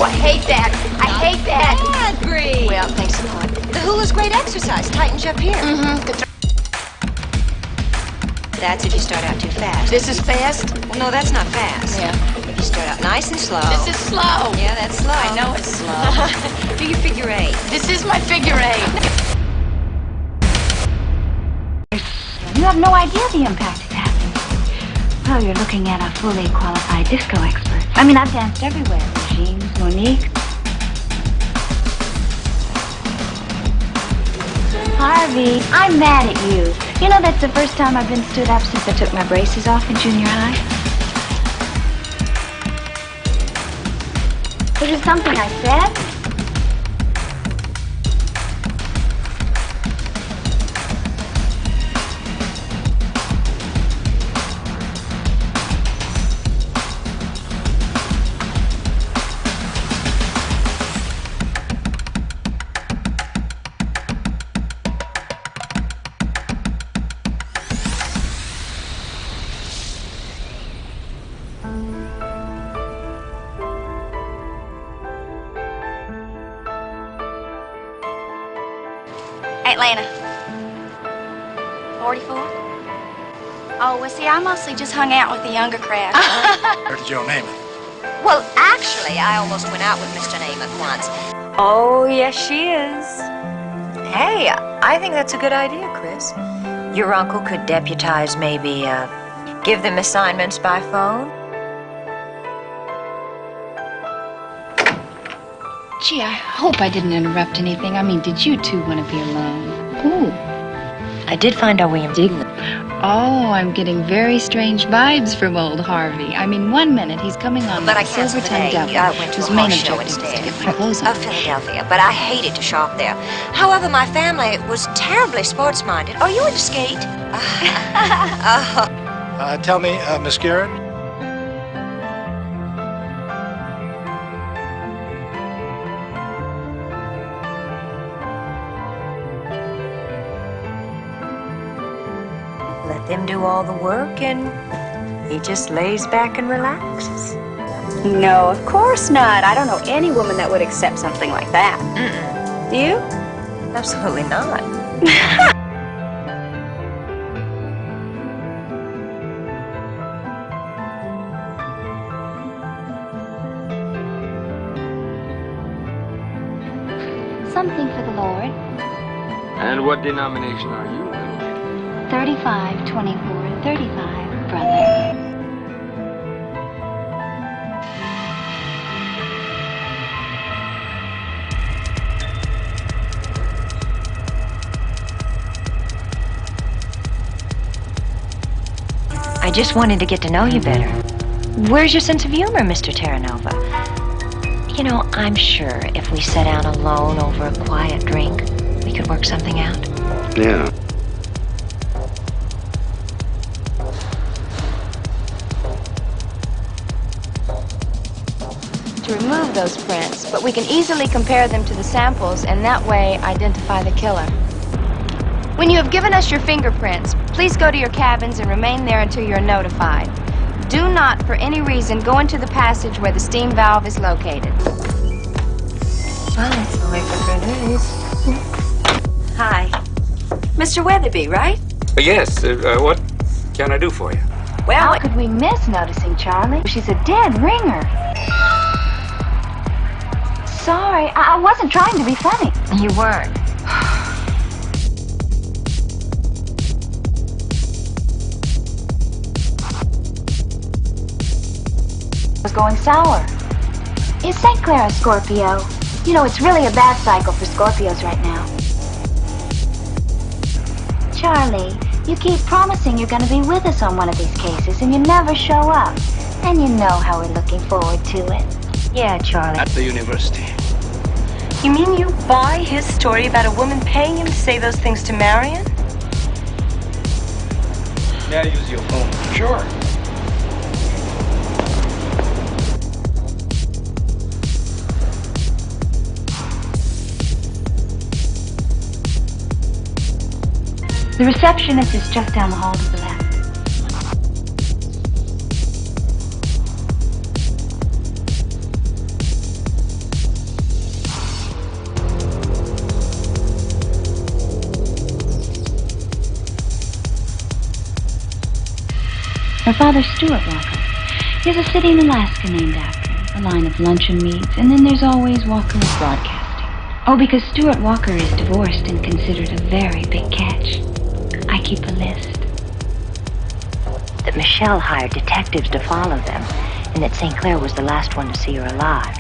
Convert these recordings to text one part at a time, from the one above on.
I hate that. I hate that. Bad, Bree. Well, thanks a lot. The hula's great exercise. Tightens you up here. That's if you start out too fast. This is fast? Well, no, that's not fast. Yeah. If you start out nice and slow. This is slow. Yeah, that's slow. I know it's slow. Do your figure eight. This is my figure eight. You have no idea the impact it's having. Well, you're looking at a fully qualified disco expert. I mean, I've danced everywhere. Regimes, Monique. Harvey, I'm mad at you. You know that's the first time I've been stood up since I took my braces off in junior high. Was it something I said? Atlanta. 44? Oh, well, see, I mostly just hung out with the younger crowd. Where did Joe name it? Well, actually, I almost went out with Mr. Namath once. Oh, yes, she is. Hey, I think that's a good idea, Chris. Your uncle could deputize, maybe, give them assignments by phone. Gee, I hope I didn't interrupt anything. I mean, did you two want to be alone? Ooh. I did find our way indignant. Oh, I'm getting very strange vibes from old Harvey. I mean, 1 minute he's coming on But like I a canceled silver-tongued today. devil, I went to whose a main horse show objective is to instead. get my clothes on. Of Philadelphia, but I hated to shop there. However, my family was terribly sports-minded. Are you into skate? Tell me, Miss Garrett. Let them do all the work, and he just lays back and relaxes. No, of course not. I don't know any woman that would accept something like that. Mm-mm. Do you? Absolutely not. Something for the Lord. And what denomination are you, little lady? 35, 24, and 35, brother. I just wanted to get to know you better. Where's your sense of humor, Mr. Terranova? You know, I'm sure if we sat down alone over a quiet drink, we could work something out. Yeah. To remove those prints, but we can easily compare them to the samples and that way identify the killer. When you have given us your fingerprints, please go to your cabins and remain there until you're notified. Do not, for any reason, go into the passage where the steam valve is located. Well, it's the way for days. Hi. Mr. Weatherby, right? Yes, what can I do for you? Well, How could we miss noticing Charlie? She's a dead ringer. Sorry, I wasn't trying to be funny. You weren't. Was going sour. Is St. Clair a Scorpio? You know, it's really a bad cycle for Scorpios right now. Charlie, you keep promising you're going to be with us on one of these cases, and you never show up. And you know how we're looking forward to it. Yeah, Charlie. At the university. You mean you buy his story about a woman paying him to say those things to Marion? May I use your phone? Sure. The receptionist is just down the hall to the left. Her father's Stuart Walker. He has a city in Alaska named after him, a line of luncheon meets, and then there's always Walker of Broadcasting. Oh, because Stuart Walker is divorced and considered a very big catch. I keep a list. That Michelle hired detectives to follow them, and that St. Clair was the last one to see her alive.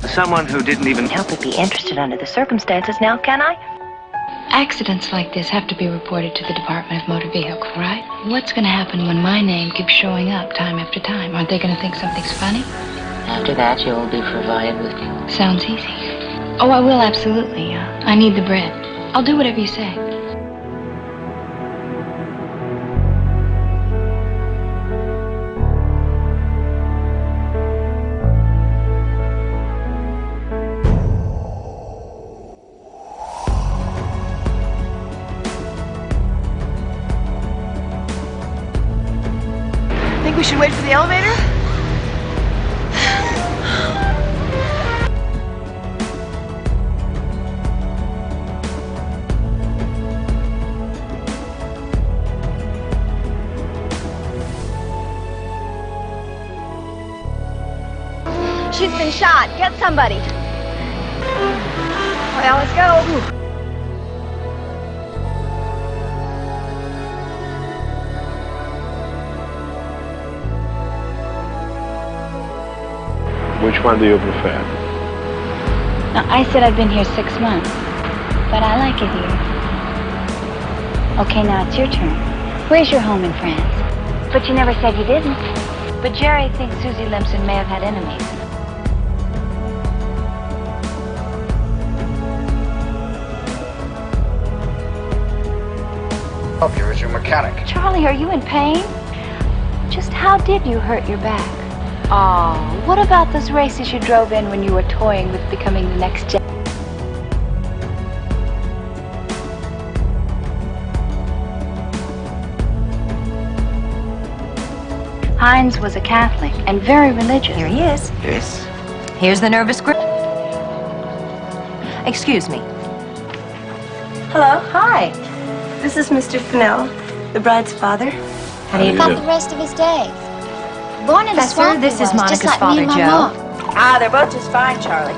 Someone who didn't even Help it be interested under the circumstances now, can I? Accidents like this have to be reported to the Department of Motor Vehicle, right? What's going to happen when my name keeps showing up time after time? Aren't they going to think something's funny? After that, you'll be provided with... Sounds easy. Oh, I will, absolutely. I need the bread. I'll do whatever you say. Think we should wait for the elevator? She's been shot. Get somebody. Well, let's go. Which one do you prefer? Now, I said I've been here 6 months, but I like it here. Okay, now it's your turn. Where's your home in France? But you never said you didn't. But Jerry thinks Susie Limson may have had enemies. Help you as your mechanic. Charlie, are you in pain? Just how did you hurt your back? Oh, what about those races you drove in when you were toying with becoming the next gen? Hines was a Catholic and very religious. Here he is. Yes. Here's the nervous grip. Excuse me. Hello, Hi. this is Mr. Fennell, the bride's father. How do you How do? do The rest of his days. Born in a Professor, swamp, this he is was, Monica's just like me and father, my Joe. mom. Ah, they're both just fine, Charlie.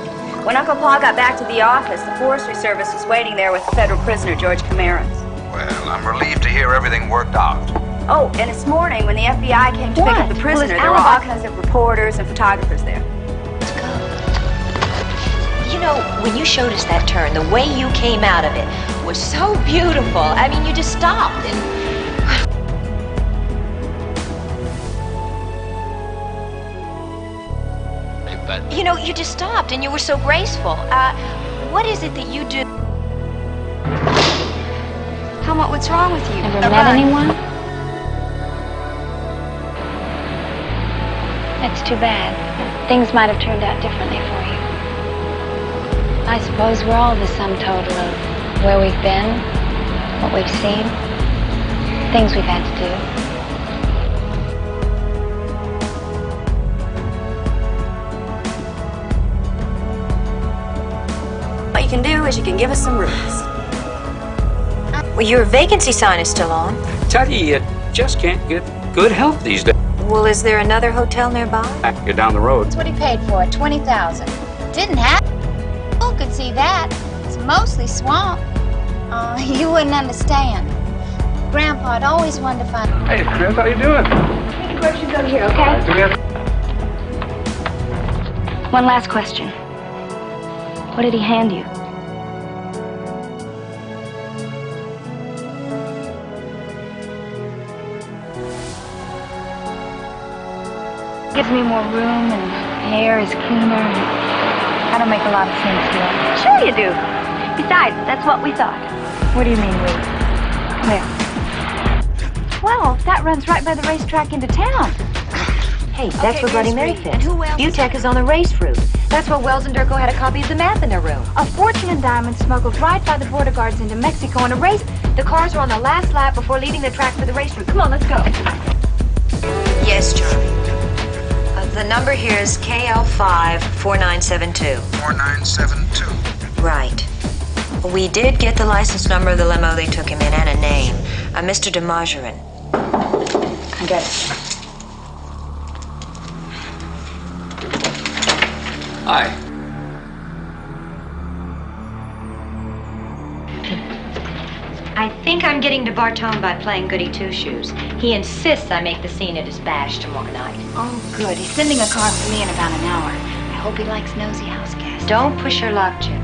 When Uncle Paul got back to the office, the Forestry Service was waiting there with the federal prisoner, George Cameron. Well, I'm relieved to hear everything worked out. Oh, and this morning, when the FBI came to pick up the What? prisoner, Well, there were all alibi- kinds of reporters and photographers there. You know, when you showed us that turn, the way you came out of it was so beautiful. I mean, you just stopped and... You know, you just stopped and you were so graceful. What is it that you do? Come on, what's wrong with you? Never met anyone? That's too bad. Things might have turned out differently for you. I suppose we're all the sum total of where we've been, what we've seen, things we've had to do. What you can do is you can give us some rooms. Well, your vacancy sign is still on. Tell you just can't get good help these days. Well, is there another hotel nearby? You're down the road. That's what he paid for it, $20,000. Didn't have. Who could see that? It's mostly swamp. Oh, you wouldn't understand. Grandpa had always wanted to find. Hey, Chris, how you doing? Where should go here, okay? Do we have... One last question. What did he hand you? Gives me more room and the air is cleaner. I don't make a lot of sense here. Sure you do. Besides, that's what we thought. What do you mean we? Where? Well, that runs right by the racetrack into town. Hey, that's where Bloody Mary fits. And who else? Butech is on the race route. That's where Wells and Durko had a copy of the map in their room. A fortune in diamonds smuggled right by the border guards into Mexico in a race. The cars were on the last lap before leaving the track for the race route. Come on, let's go. Yes, Charlie. The number here is KL54972. 4972. Right. We did get the license number of the limo they took him in and a name. Mr. de Margerin. I get it. Hi. I think I'm getting to Bartone by playing goody two-shoes. He insists I make the scene at his bash tomorrow night. Oh, good. He's sending a car for me in about an hour. I hope he likes nosy house guests. Don't push your luck, Jim.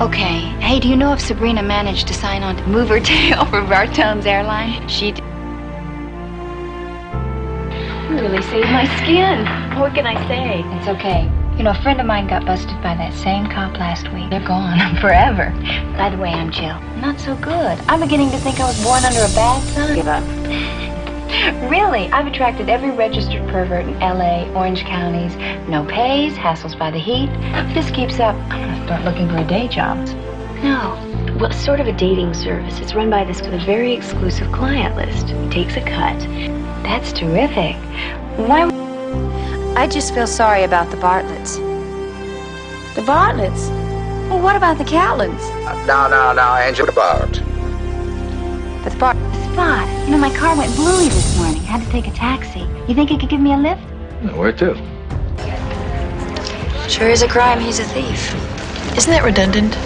Okay. Hey, do you know if Sabrina managed to sign on to move her tail for Bartone's airline? She did. You really saved my skin. What can I say? It's okay. You know, a friend of mine got busted by that same cop last week. They're gone forever. By the way, I'm Jill. Not so good. I'm beginning to think I was born under a bad sign. Give up. Really, I've attracted every registered pervert in L.A., Orange counties. No pays, hassles by the heat. If this keeps up, I'm gonna start looking for a day job. No. Well, it's sort of a dating service. It's run by this with a very exclusive client list. He takes a cut. That's terrific. Why? I just feel sorry about the Bartletts. The Bartletts? Well, what about the Catlins? No, Angel. About. But the Bart... Spot. You know, my car went bluey this morning. Had to take a taxi. You think you could give me a lift? Where to? Sure is a crime he's a thief. Isn't that redundant?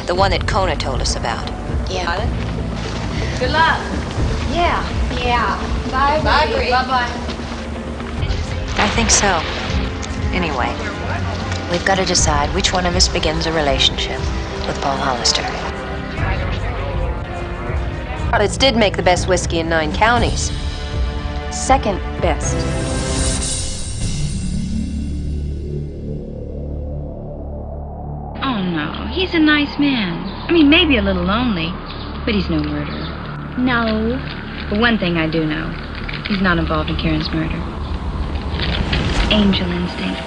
The one that Kona told us about. Yeah. Good luck. Yeah. Bye, Bree. Bye-bye. I think so. Anyway, we've got to decide which one of us begins a relationship with Paul Hollister. Bartletts did make the best whiskey in 9 counties. Second best. Oh, no. He's a nice man. I mean, maybe a little lonely, but he's no murderer. No. But one thing I do know. He's not involved in Karen's murder. It's angel instinct.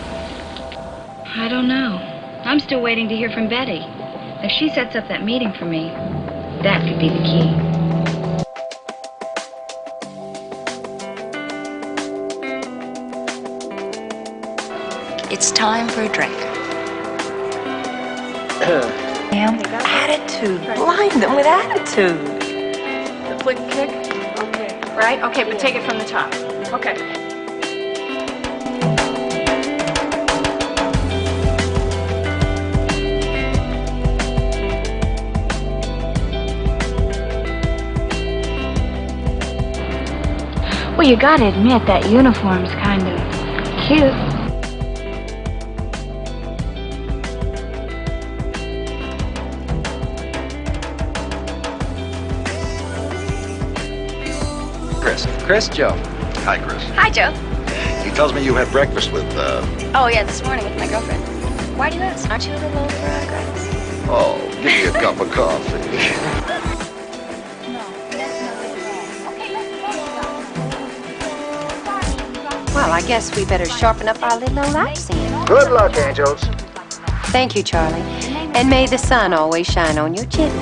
I don't know. I'm still waiting to hear from Betty. If she sets up that meeting for me, that could be the key. It's time for a drink. Attitude. Blind them with attitude. The flick kick? Okay. Right? Okay, but take it from the top. Okay. Well, you gotta admit that uniform's kind of cute. Chris, Joe. Hi, Chris. Hi, Joe. He tells me you had breakfast with, Oh, yeah, this morning with my girlfriend. Why do you ask? Aren't you a little old for autographs? Oh, give me a cup of coffee. Well, I guess we better sharpen up our little old accent. Good luck, angels. Thank you, Charlie. And may the sun always shine on your chimney.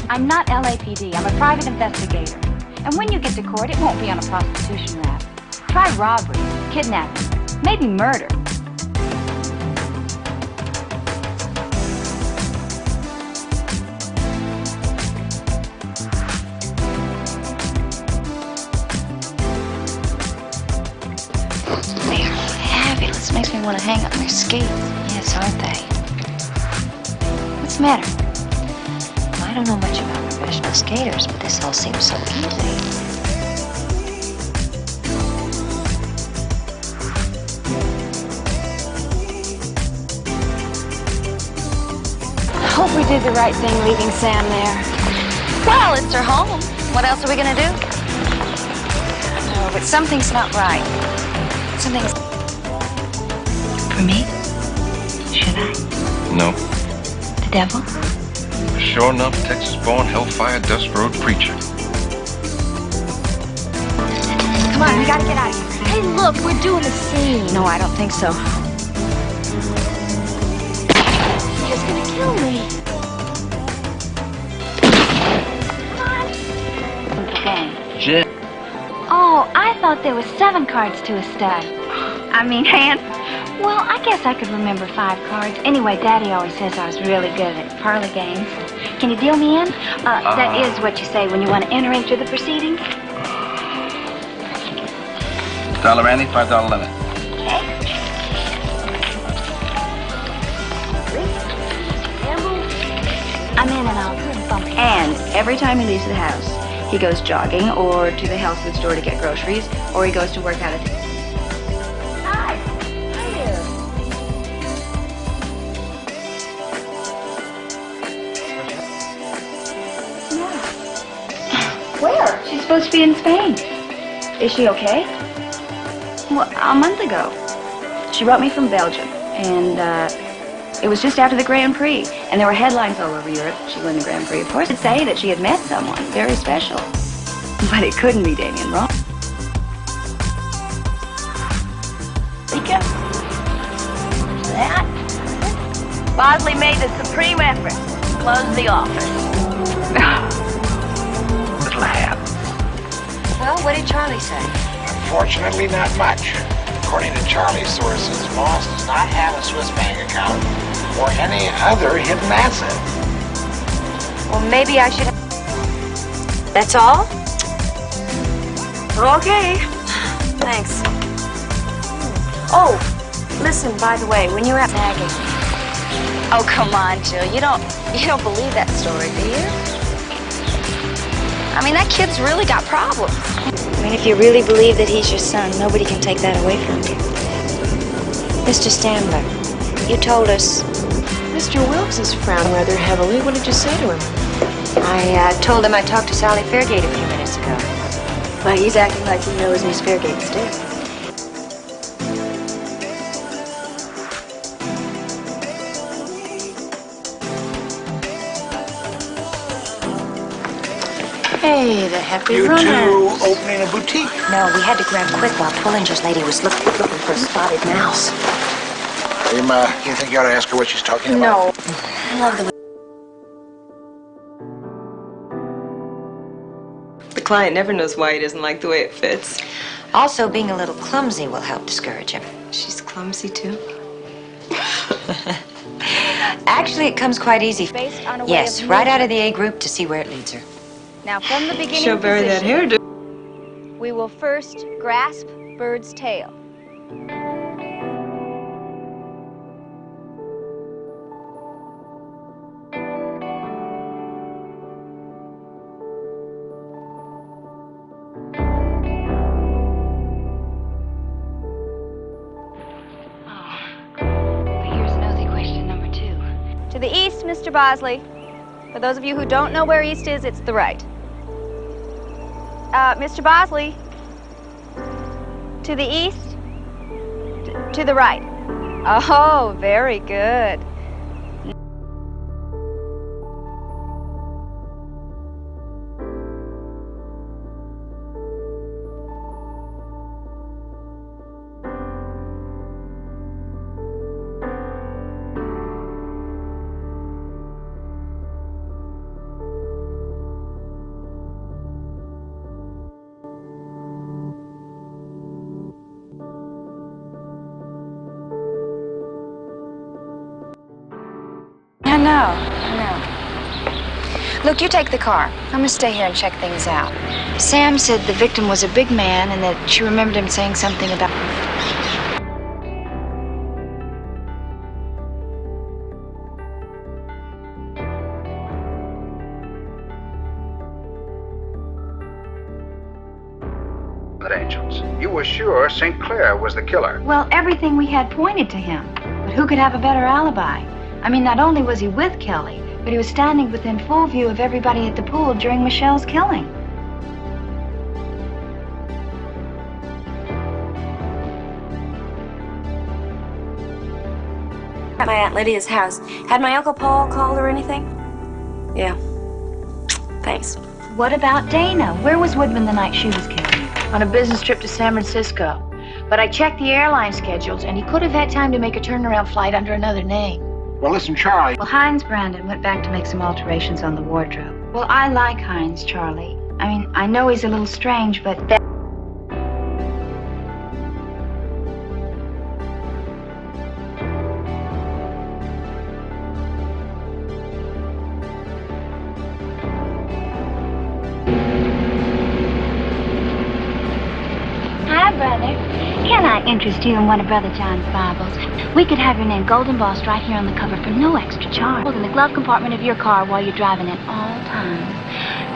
I'm not LAPD. I'm a private investigator. And when you get to court, it won't be on a prostitution rap. Try robbery, kidnapping, maybe murder. They're fabulous. Makes me want to hang up my skates. Yes, aren't they? What's the matter? I don't know much about professional skaters, but this all seems so easy. I hope we did the right thing leaving Sam there. Well, it's her home. What else are we gonna do? No, but something's not right. Something's... For me? Should I? No. The devil? Sure enough, Texas-born hellfire dust road preacher. Come on, we gotta get out of here. Hey, look, we're doing a scene. No, I don't think so. He's gonna kill me. Come on. Jim. Oh, I thought there were 7 cards to a stud. I mean, hand. Well, I guess I could remember 5 cards. Anyway, Daddy always says I was really good at parlor games. Can you deal me in? That is what you say when you want to enter into the proceedings. $1 Randy, $5 limit. I'm in and out. And every time he leaves the house, he goes jogging or to the health food store to get groceries, or he goes to work out at the... Hi. Where? She's supposed to be in Spain. Is she okay? Well, a month ago. She wrote me from Belgium, and it was just after the Grand Prix, and there were headlines all over Europe. She won the Grand Prix, of course. It'd say that she had met someone very special. But it couldn't be Damien Wrong. That? Bosley made the supreme effort to close the office. Little hat. Well, what did Charlie say? Unfortunately, not much. According to Charlie's sources, Moss does not have a Swiss bank account or any other hidden asset. Well, maybe I should... That's all? Okay. Thanks. Oh, listen, by the way, when you were nagging. Oh, come on, Jill. You don't believe that story, do you? I mean, that kid's really got problems. I mean, if you really believe that he's your son, nobody can take that away from you. Mr. Stambler, you told us... Mr. Wilkes has frowned rather heavily. What did you say to him? I told him I talked to Sally Fairgate a few minutes ago. Well, he's acting like he knows Miss Fairgate's dead. Hey, the happy You runners. two opening a boutique? No, we had to grab quick while Pullinger's lady was looking for a spotted mouse. You think you ought to ask her what she's talking about? No. I love the way... The client never knows why he doesn't like the way it fits. Also, being a little clumsy will help discourage him. She's clumsy, too. Actually, it comes quite easy. Based on a way Yes, of right out of movement. the A group to see where it leads her. Now, from the beginning She'll bury that position, hairdo. we will first grasp bird's tail. To the east, Mr. Bosley. For those of you who don't know where east is, it's the right. Mr. Bosley. To the east. To the right. Oh, very good. I know. Look, you take the car. I'm gonna stay here and check things out. Sam said the victim was a big man and that she remembered him saying something about... Angels. You were sure St. Clair was the killer. Well, everything we had pointed to him. But who could have a better alibi? I mean, not only was he with Kelly, but he was standing within full view of everybody at the pool during Michelle's killing. At my Aunt Lydia's house. Had my Uncle Paul called or anything? Yeah. Thanks. What about Dana? Where was Woodman the night she was killed? On a business trip to San Francisco. But I checked the airline schedules, and he could have had time to make a turnaround flight under another name. Well, listen, Charlie. Well, Hines Brandon went back to make some alterations on the wardrobe. Well, I like Hines, Charlie. I mean, I know he's a little strange, but that... Brother, can I interest you in one of Brother John's Bibles? We could have your name gold embossed right here on the cover for no extra charge. In the glove compartment of your car while you're driving at all times.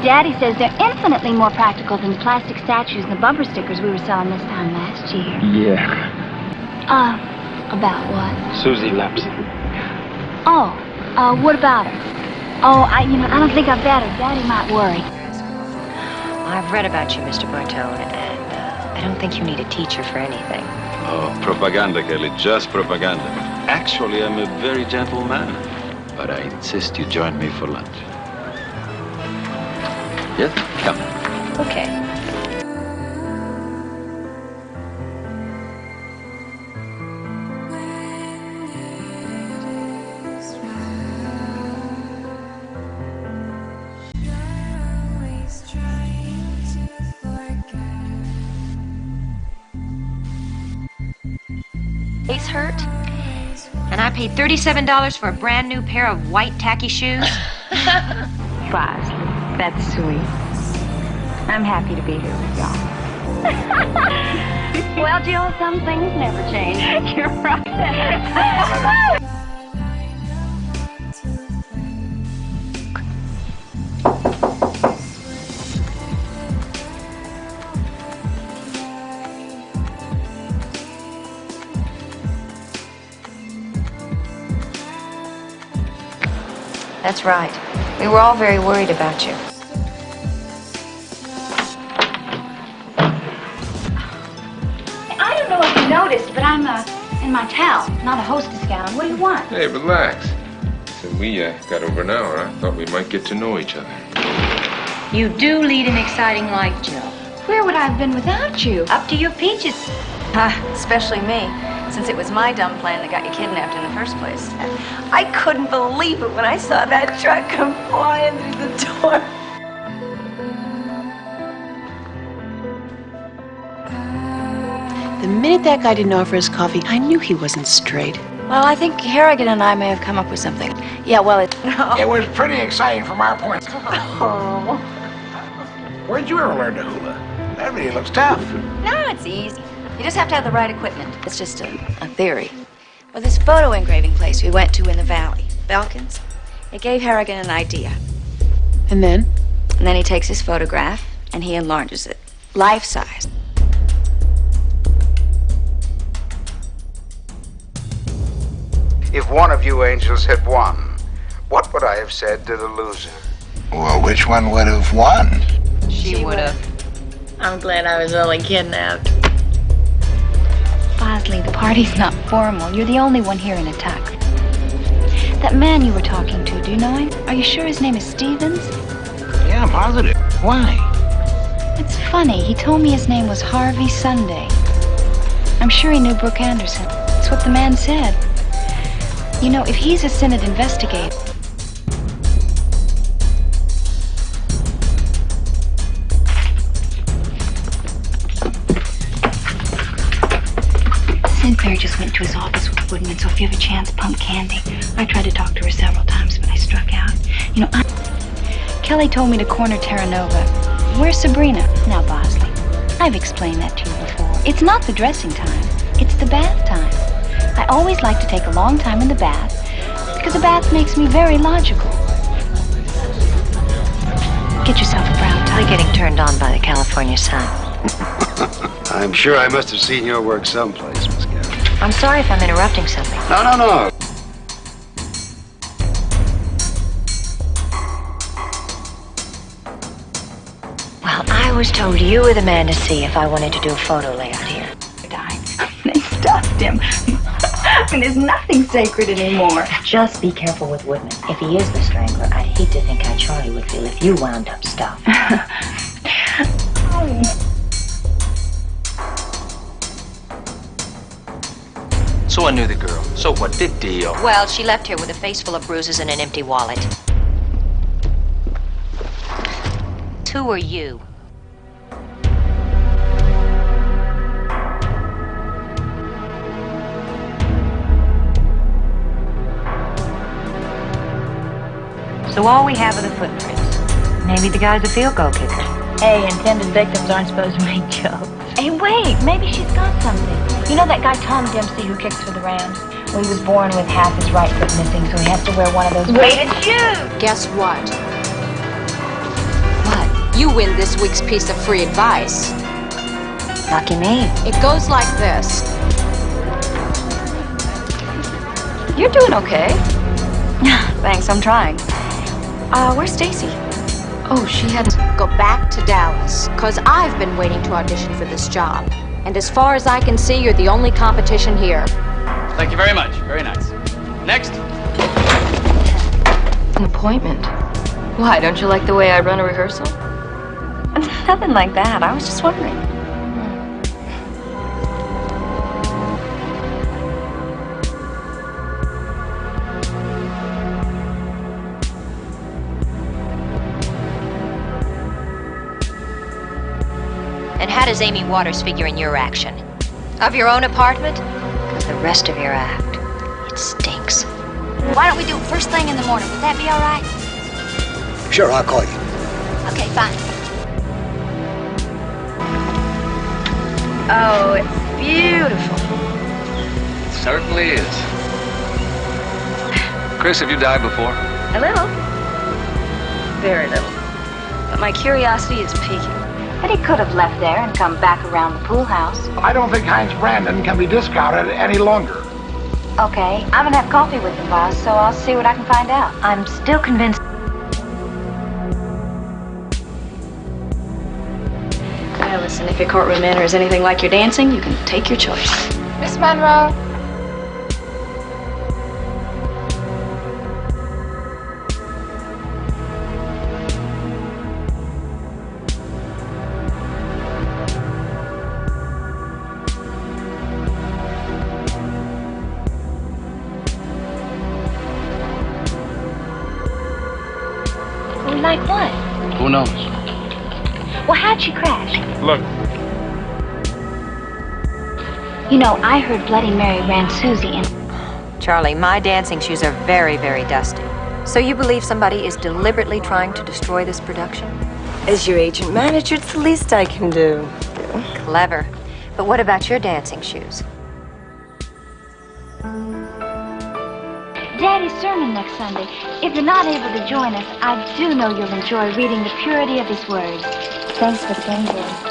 Daddy says they're infinitely more practical than the plastic statues and the bumper stickers we were selling this time last year. Yeah. About what? Susie Lapson. What about her? I don't think I better. Daddy might worry. I've read about you, Mr. Bartone, and I don't think you need a teacher for anything. Oh, propaganda, Kelly, just propaganda. Actually, I'm a very gentle man. But I insist you join me for lunch. Yes? Come. Okay. Face hurt? And I paid $37 for a brand new pair of white tacky shoes? Bosley, that's sweet. I'm happy to be here with y'all. Well, Jill, some things never change. You're right. That's right. We were all very worried about you. I don't know if you noticed, but I'm in my towel, not a hostess gown. What do you want? Hey, relax. So we got over an hour. I thought we might get to know each other. You do lead an exciting life, Jill. Where would I have been without you? Up to your peaches. Especially me, since it was my dumb plan that got you kidnapped in the first place. I couldn't believe it when I saw that truck come flying through the door. The minute that guy didn't offer us coffee, I knew he wasn't straight. Well, I think Harrigan and I may have come up with something. Yeah, well, It was pretty exciting from our point. Oh. Where'd you ever learn to hula? That really looks tough. No, it's easy. You just have to have the right equipment. It's just a theory. Well, this photo engraving place we went to in the valley, Belkins, it gave Harrigan an idea. And then? And then he takes his photograph and he enlarges it, life-size. If one of you angels had won, what would I have said to the loser? Well, which one would have won? She would have. I'm glad I was only kidnapped. Bosley, the party's not formal. You're the only one here in a tux. That man you were talking to, do you know him? Are you sure his name is Stevens? Yeah, I'm positive. Why? It's funny. He told me his name was Harvey Sunday. I'm sure he knew Brooke Anderson. That's what the man said. You know, if he's a Senate investigator... Sinclair just went to his office with Woodman, so if you have a chance, pump Candy. I tried to talk to her several times, but I struck out. You know, Kelly told me to corner Terra Nova. Where's Sabrina? Now, Bosley, I've explained that to you before. It's not the dressing time. It's the bath time. I always like to take a long time in the bath because a bath makes me very logical. Get yourself a brown tie. We're getting turned on by the California sun. I'm sure I must have seen your work someplace, Miss Gandhi. I'm sorry if I'm interrupting something. No. Well, I was told you were the man to see if I wanted to do a photo layout here. They stuffed him. There's nothing sacred anymore. Just be careful with Woodman. If he is the strangler, I'd hate to think how Charlie would feel if you wound up stuffed. So I knew the girl. So what? Big deal. Well, she left here with a face full of bruises and an empty wallet. Who are you? So all we have are the footprints. Maybe the guy's a field goal kicker. Hey, intended victims aren't supposed to make jokes. Hey, wait, maybe she's got something. You know that guy Tom Dempsey who kicks for the Rams? Well, he was born with half his right foot missing, so he has to wear one of those weighted shoes. Guess what? What? You win this week's piece of free advice. Lucky me. It goes like this. You're doing okay. Thanks, I'm trying. Where's Stacy? Oh, she had to go back to Dallas, because I've been waiting to audition for this job. And as far as I can see, you're the only competition here. Thank you very much. Very nice. Next. An appointment. Why, don't you like the way I run a rehearsal? Nothing like that. I was just wondering. And how does Amy Waters figure in your action? Of your own apartment? Because the rest of your act, it stinks. Why don't we do it first thing in the morning? Would that be all right? Sure, I'll call you. Okay, fine. Oh, it's beautiful. It certainly is. Chris, have you died before? A little. Very little. But my curiosity is peaking. But he could have left there and come back around the pool house. I don't think Heinz Brandon can be discounted any longer. Okay, I'm gonna have coffee with him, boss, so I'll see what I can find out. I'm still convinced. Well, listen, if your courtroom manner is anything like your dancing, you can take your choice. Miss Monroe. Like what? Who knows? Well, how'd she crash? Look. You know, I heard Bloody Mary ran Susie in. Charlie, my dancing shoes are very, very dusty. So you believe somebody is deliberately trying to destroy this production? As your agent manager, it's the least I can do. Clever. But what about your dancing shoes? Daddy's sermon next Sunday. If you're not able to join us, I do know you'll enjoy reading the purity of his words. Thanks for the game, Daddy.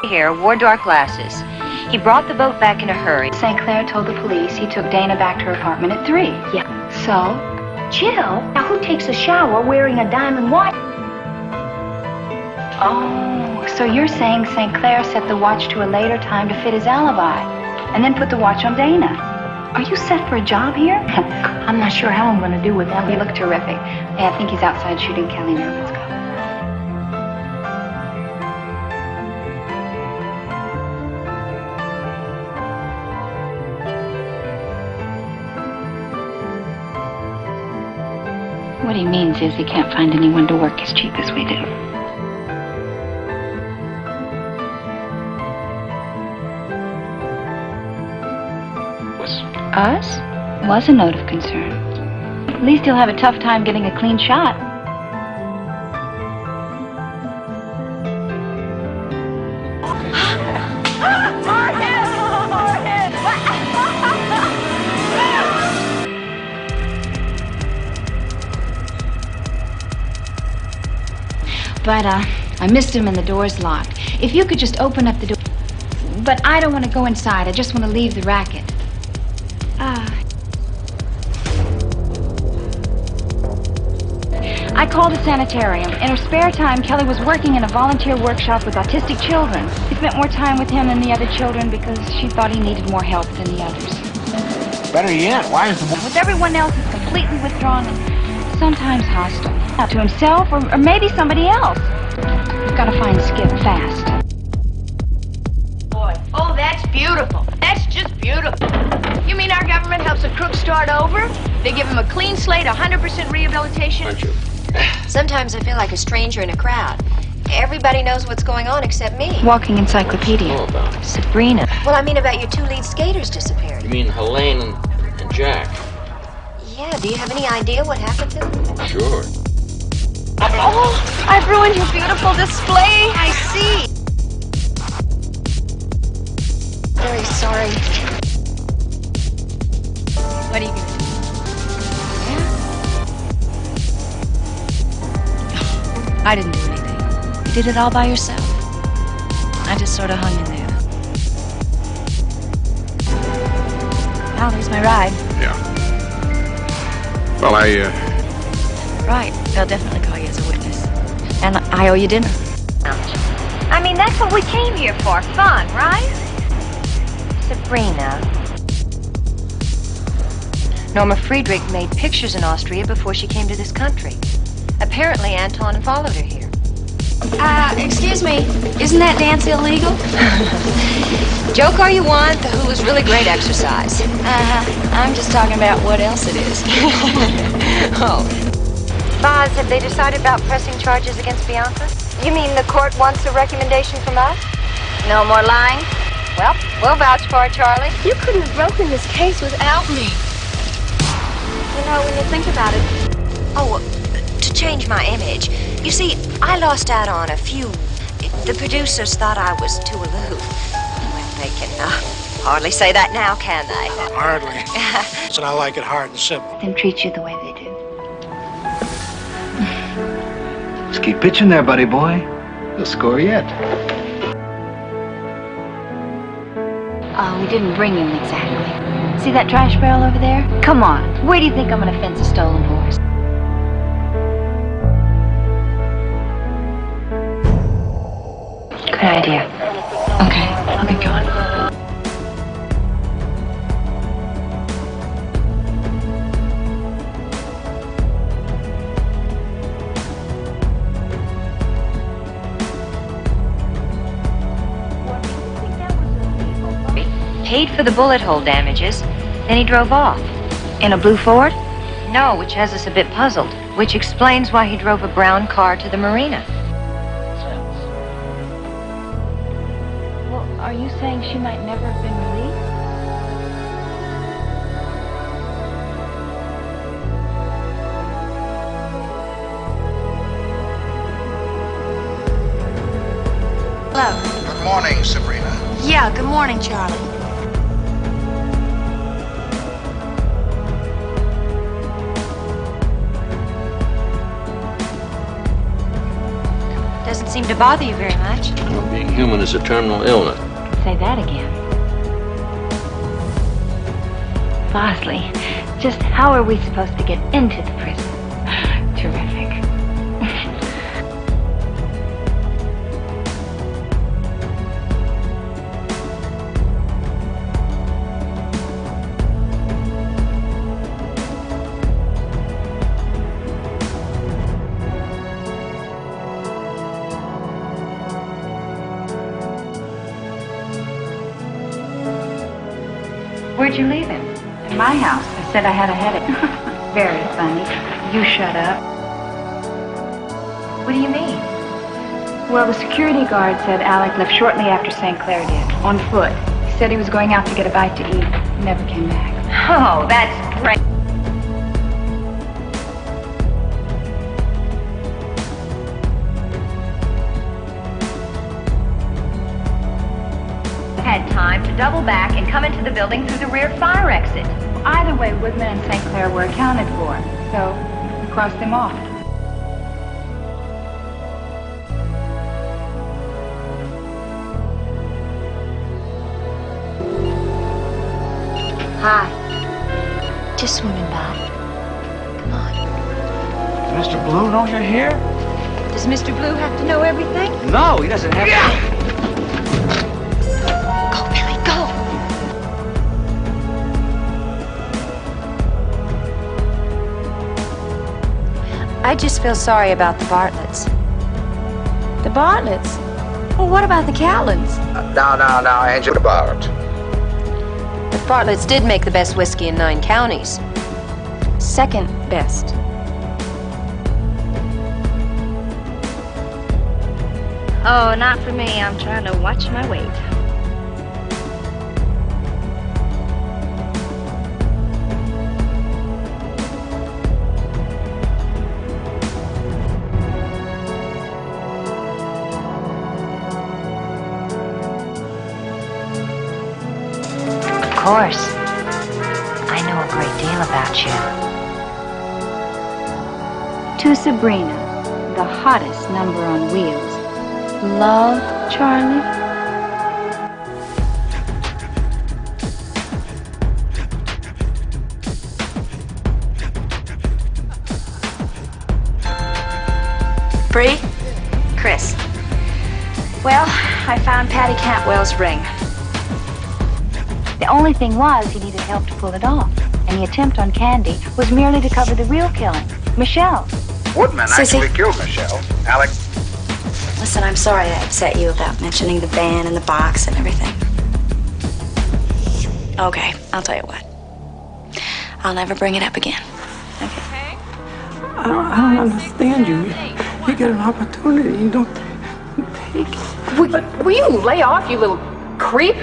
Here wore dark glasses. He brought the boat back in a hurry. St. Clair told the police he took Dana back to her apartment at 3. Yeah. So? Jill? Now who takes a shower wearing a diamond watch? Oh, so you're saying St. Clair set the watch to a later time to fit his alibi, and then put the watch on Dana. Are you set for a job here? I'm not sure how I'm going to do with that. You look terrific. Hey, I think he's outside shooting Kelly now. Let's go. What he means is he can't find anyone to work as cheap as we do. Us? Was a note of concern. At least he'll have a tough time getting a clean shot. But, I missed him and the door's locked. If you could just open up the door. But I don't want to go inside. I just want to leave the racket. I called a sanitarium. In her spare time, Kelly was working in a volunteer workshop with autistic children. She spent more time with him than the other children because she thought he needed more help than the others. Better yet, why is the... With everyone else, he's completely withdrawn and sometimes hostile. To himself or maybe somebody else. We've got to find Skip fast. Boy, oh, that's beautiful. That's just beautiful. You crooks start over. They give them a clean slate, 100% rehabilitation. Aren't you? Sometimes I feel like a stranger in a crowd. Everybody knows what's going on except me. Walking encyclopedia. All about. Sabrina. Well, I mean about your two lead skaters disappearing. You mean Helene and Jack? Yeah, do you have any idea what happened to them? Sure. Oh, I've ruined your beautiful display. I see. Very sorry. What are you gonna do? I didn't do anything. You did it all by yourself. I just sort of hung in there. Now there's my ride. Yeah. Well, Right. They'll definitely call you as a witness. And I owe you dinner. I mean, that's what we came here for. Fun, right? Sabrina. Norma Friedrich made pictures in Austria before she came to this country. Apparently, Anton followed her here. Excuse me. Isn't that dance illegal? Joke all you want, the hula's really great exercise. I'm just talking about what else it is. Oh. Boz, have they decided about pressing charges against Bianca? You mean the court wants a recommendation from us? No more lying? Well, we'll vouch for it, Charlie. You couldn't have broken this case without me. You know, when you think about it. Oh, to change my image. You see, I lost out on a few. The producers thought I was too aloof. Well, they can hardly say that now, can they? hardly. So I like it hard and simple. Them treat you the way they do. Just keep pitching there, buddy boy. No score yet. Oh, we didn't bring him exactly. See that trash barrel over there? Come on. Where do you think I'm gonna fence a stolen horse? Good idea. Okay, I'll get going. Paid for the bullet hole damages, then he drove off. In a blue Ford? No, which has us a bit puzzled, which explains why he drove a brown car to the marina. Well, are you saying she might never have been released? Hello. Good morning, Sabrina. Yeah, good morning, Charlie. Doesn't seem to bother you very much. Well, being human is a terminal illness. Say that again. Bosley, just how are we supposed to get into the prison? Terrific. Where'd you leave him? In my house. I said I had a headache. Very funny. You shut up. What do you mean? Well, the security guard said Alec left shortly after St. Clair did, on foot. He said he was going out to get a bite to eat. He never came back. Oh, that's great. Had time to double back and come into the building through the rear fire exit. Either way, Woodman and St. Clair were accounted for, so we crossed them off. Hi. Just swimming by. Come on. Mr. Blue know you're here? Does Mr. Blue have to know everything? No, he doesn't have to. Go, Billy, go! I just feel sorry about the Bartletts. The Bartletts? Well, what about the Cowlins? Now, Angel, about. The Bartlett's did make the best whiskey in 9 counties. Second best. Oh, not for me. I'm trying to watch my weight. Of course. I know a great deal about you. To Sabrina, the hottest number on wheels. Love, Charlie? Bree? Chris. Well, I found Patty Cantwell's ring. The only thing was he needed help to pull it off. And the attempt on Candy was merely to cover the real killing, Michelle. Woodman Sissy. actually killed Michelle. Alec. Listen, I'm sorry I upset you about mentioning the van and the box and everything. Okay, I'll tell you what. I'll never bring it up again. Okay. I don't understand you. You get an opportunity, you don't take it. Will you lay off, you little creep?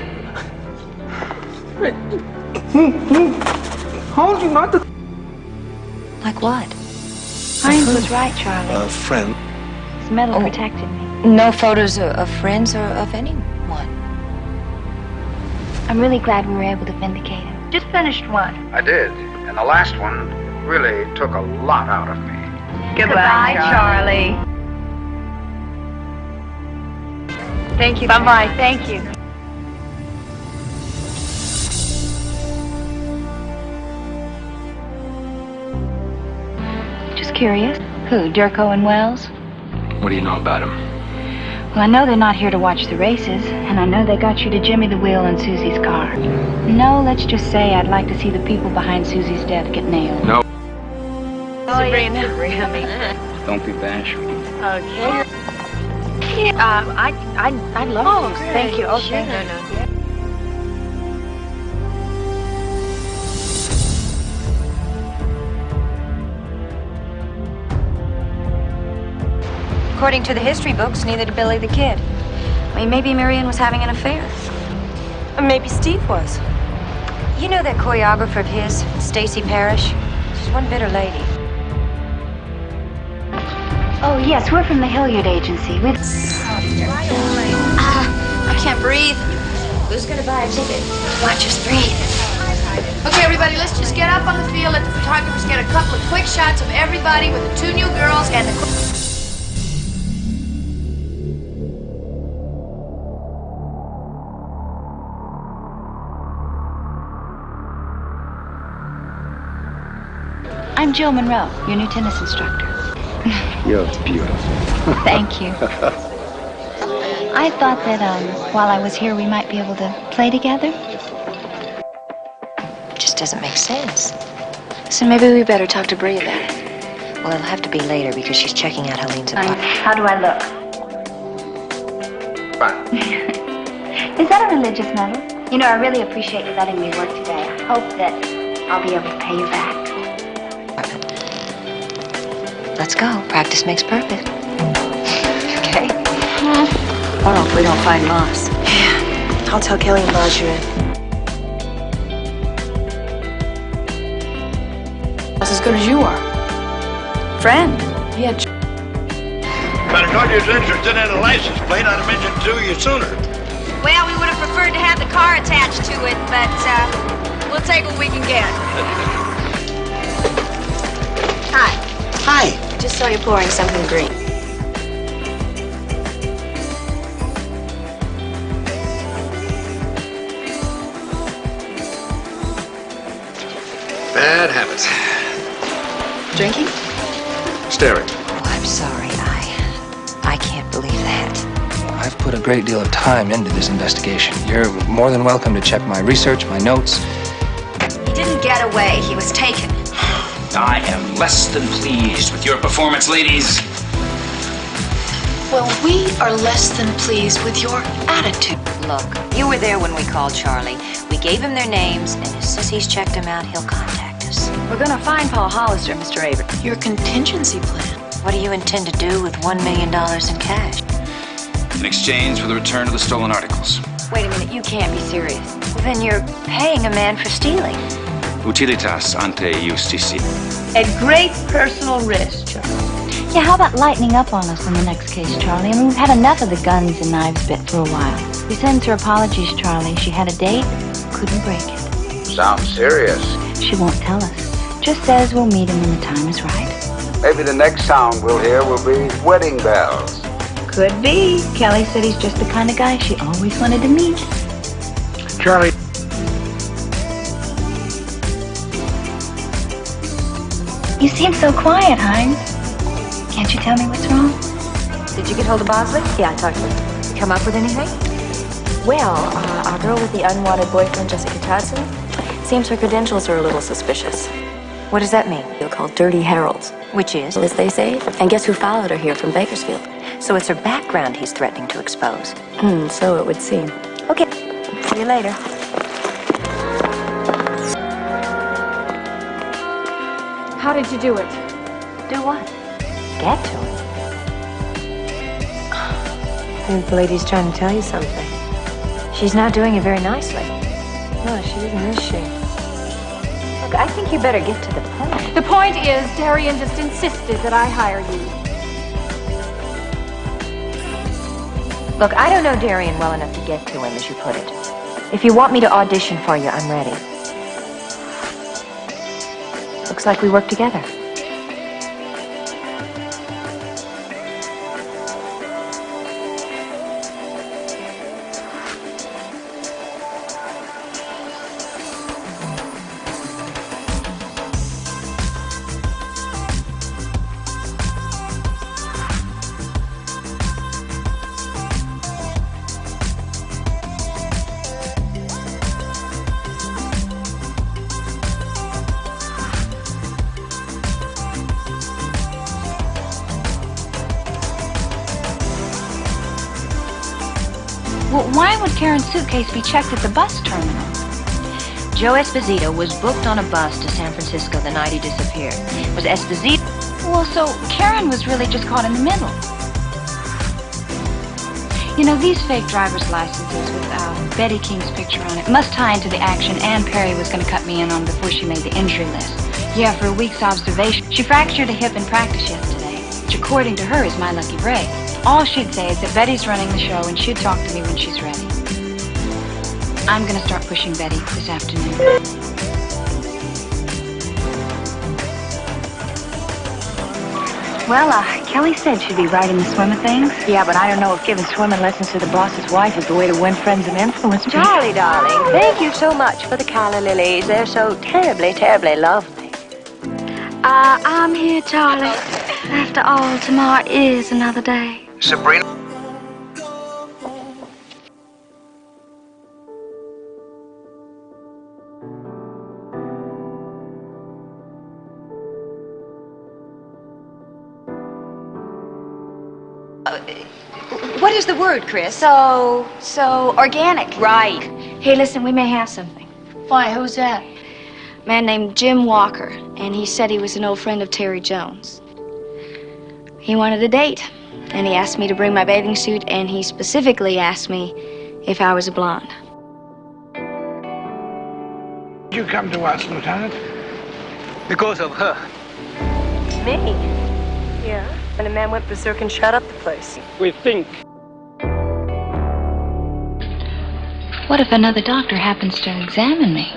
Told you not to. Like what? Hines was right, Charlie. A friend. His medal protected me. No photos of friends or of anyone. I'm really glad we were able to vindicate him. Just finished one. I did. And the last one really took a lot out of me. Goodbye, Charlie. Thank you. Bye-bye. Thank you. Just curious. Who, Durko and Wells? What do you know about him? Well, I know they're not here to watch the races, and I know they got you to jimmy the wheel in Susie's car. No, let's just say I'd like to see the people behind Susie's death get nailed. No. Sabrina. Don't be bashful. Okay. I'd love to. Thank you. Okay. No. According to the history books, neither did Billy the Kid. I mean, maybe Marion was having an affair. Or maybe Steve was. You know that choreographer of his, Stacy Parrish? She's one bitter lady. Oh, yes, we're from the Hilliard Agency. I can't breathe. Who's gonna buy a ticket? Watch us breathe. Okay, everybody, let's just get up on the field. Let the photographers get a couple of quick shots of everybody with the 2 new girls and the... I'm Jill Monroe, your new tennis instructor. You're beautiful. Thank you. I thought that while I was here, we might be able to play together. Just doesn't make sense. So maybe we better talk to Bree about it. Well, it'll have to be later because she's checking out Helene's apartment. How do I look? Fine. Is that a religious medal? You know, I really appreciate you letting me work today. I hope that I'll be able to pay you back. Let's go. Practice makes perfect. Okay. Or if we don't find Moss. Yeah. I'll tell Kelly and Buzz you're in. That's as good as you are. Friend. Yeah. If I'd known you was interested in a license plate, I'd have mentioned it to you sooner. Well, we would have preferred to have the car attached to it, but we'll take what we can get. Hi. Hi. Just saw you pouring something green. Bad habits. Drinking? Staring. Oh, I'm sorry. I can't believe that. I've put a great deal of time into this investigation. You're more than welcome to check my research, my notes. He didn't get away. He was taken. I am less than pleased with your performance, ladies. Well, we are less than pleased with your attitude. Look, you were there when we called Charlie. We gave him their names, and as soon as he's checked them out, he'll contact us. We're gonna find Paul Hollister, Mr. Avery. Your contingency plan. What do you intend to do with $1 million in cash? In exchange for the return of the stolen articles. Wait a minute, you can't be serious. Well, then you're paying a man for stealing. Utilitas ante justitia. At great personal risk, Charlie. Yeah, how about lightening up on us in the next case, Charlie? I mean, we've had enough of the guns and knives bit for a while. We sent her apologies, Charlie. She had a date, couldn't break it. Sounds serious. She won't tell us. Just says we'll meet him when the time is right. Maybe the next sound we'll hear will be wedding bells. Could be. Kelly said he's just the kind of guy she always wanted to meet. Charlie. You seem so quiet, Hein. Can't you tell me what's wrong? Did you get hold of Bosley? Yeah, I talked to him. Come up with anything? Well, our girl with the unwanted boyfriend, Jessica Tadson, seems her credentials are a little suspicious. What does that mean? They're called Dirty Heralds. Which is? As they say. And guess who followed her here from Bakersfield? So it's her background he's threatening to expose. So it would seem. Okay. See you later. How did you do it? Do what? Get to him. I think the lady's trying to tell you something. She's not doing it very nicely. No, she isn't, is she? Look, I think you better get to the point. The point is, Darian just insisted that I hire you. Look, I don't know Darian well enough to get to him, as you put it. If you want me to audition for you, I'm ready. Looks like we work together. Well, why would Karen's suitcase be checked at the bus terminal? Joe Esposito was booked on a bus to San Francisco the night he disappeared. Was Esposito... Well, so Karen was really just caught in the middle. You know, these fake driver's licenses with Betty King's picture on it must tie into the action Ann Perry was going to cut me in on before she made the injury list. Yeah, for a week's observation. She fractured a hip in practice yesterday, which according to her is my lucky break. All she'd say is that Betty's running the show and she'd talk to me when she's ready. I'm going to start pushing Betty this afternoon. Well, Kelly said she'd be right in the swim of things. Yeah, but I don't know if giving swimming lessons to the boss's wife is the way to win friends and influence people. Charlie, darling, thank you so much for the calla lilies. They're so terribly, terribly lovely. I'm here, Charlie. After all, tomorrow is another day. Sabrina. What is the word, Chris? So organic. Right. Hey, listen, we may have something. Why, who's that? A man named Jim Walker, and he said he was an old friend of Terry Jones. He wanted a date, and he asked me to bring my bathing suit, and he specifically asked me if I was a blonde. Did you come to us, Lieutenant? Because of her. Me? Yeah. And a man went berserk and shot up the place. We think. What if another doctor happens to examine me?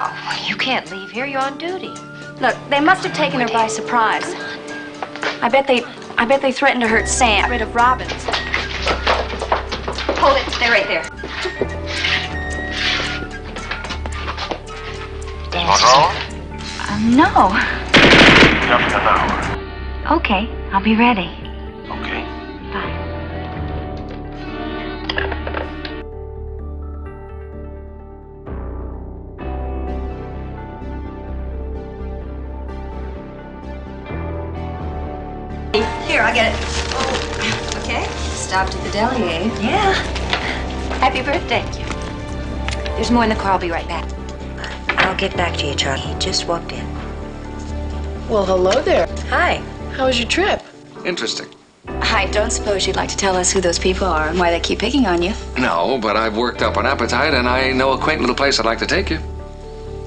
Oh, you can't leave here. You're on duty. Look, they must have taken her by surprise. I bet they threatened to hurt Sam. Rid of Robbins. Stay right there. Monroe? No. Just an hour. Okay, I'll be ready. Okay. Bye. Here, I'll get it. Oh, okay. Stopped at the deli, eh? Yeah. Happy birthday. Thank you. There's more in the car. I'll be right back. I'll get back to you, Charlie. He just walked in. Well, hello there. Hi. How was your trip? Interesting. I don't suppose you'd like to tell us who those people are and why they keep picking on you. No, but I've worked up an appetite, and I know a quaint little place I'd like to take you.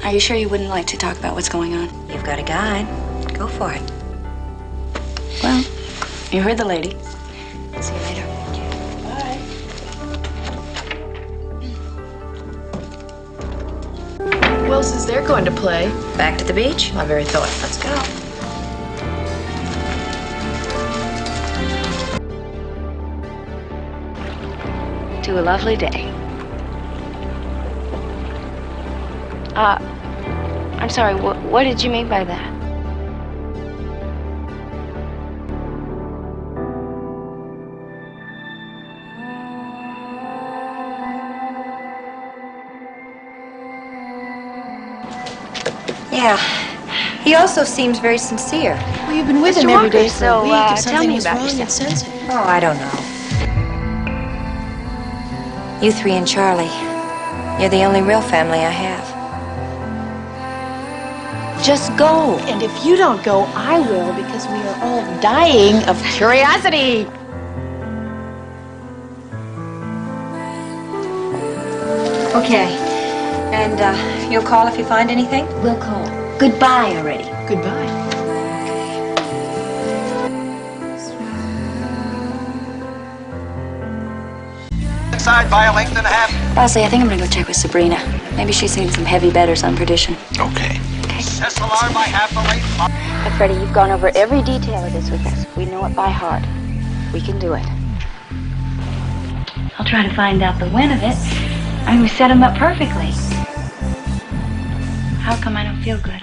Are you sure you wouldn't like to talk about what's going on? You've got a guide. Go for it. Well, you heard the lady. See you later. Who else is there going to play? Back to the beach? My very thought. Let's go. To a lovely day. I'm sorry, what did you mean by that? Yeah. He also seems very sincere. Well, you've been with him every day for a week. If tell something me was about wrong, yourself. you'd sense it. Oh, I don't know. You three and Charlie. You're the only real family I have. Just go. And if you don't go, I will, because we are all dying of curiosity. Okay. And you'll call if you find anything? We'll call. Goodbye already. Goodbye. Inside by a length and a half. Bosley, I think I'm gonna go check with Sabrina. Maybe she's seen some heavy bedders on Perdition. Okay. SLR by half a length. Now, Freddie, you've gone over every detail of this with us. We know it by heart. We can do it. I'll try to find out the when of it. I mean, we set him up perfectly. How come I don't feel good?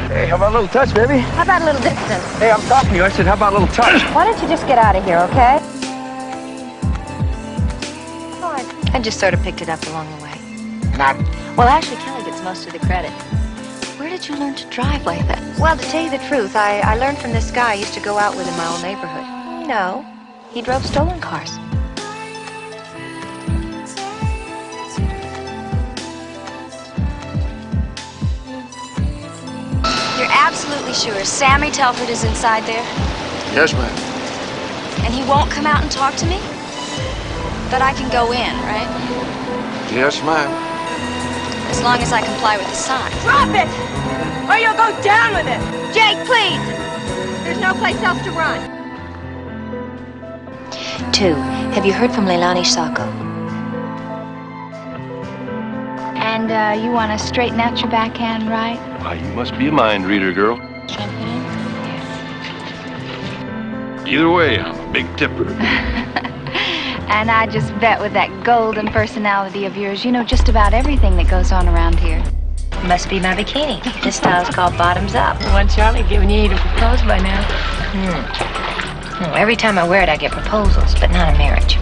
Hey, how about a little touch, baby? How about a little distance? Hey, I'm talking to you. I said, how about a little touch? Why don't you just get out of here, okay? I just sort of picked it up along the way. Well, actually, Kelly gets most of the credit. Where did you learn to drive like that? Well, to tell you the truth, I learned from this guy I used to go out with in my old neighborhood. No, he drove stolen cars. You're absolutely sure Sammy Telford is inside there? Yes, ma'am. And he won't come out and talk to me? But I can go in, right? Yes, ma'am. As long as I comply with the sign. Drop it! Or you'll go down with it! Jake, please! There's no place else to run. 2, have you heard from Leilani Sacco? And you want to straighten out your backhand, right? Why, you must be a mind reader, girl. Champagne? Either way, I'm a big tipper. And I just bet with that golden personality of yours, you know just about everything that goes on around here. Must be my bikini. This style's called bottoms up. One Charlie giving you to propose by now. Every time I wear it, I get proposals, but not a marriage.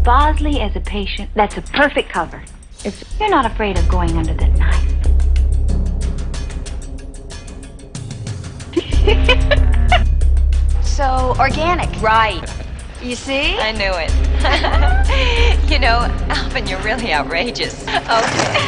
Bosley as a patient, that's a perfect cover. If you're not afraid of going under the knife. So, organic. Right. You see? I knew it. You know, Alvin, you're really outrageous. Okay.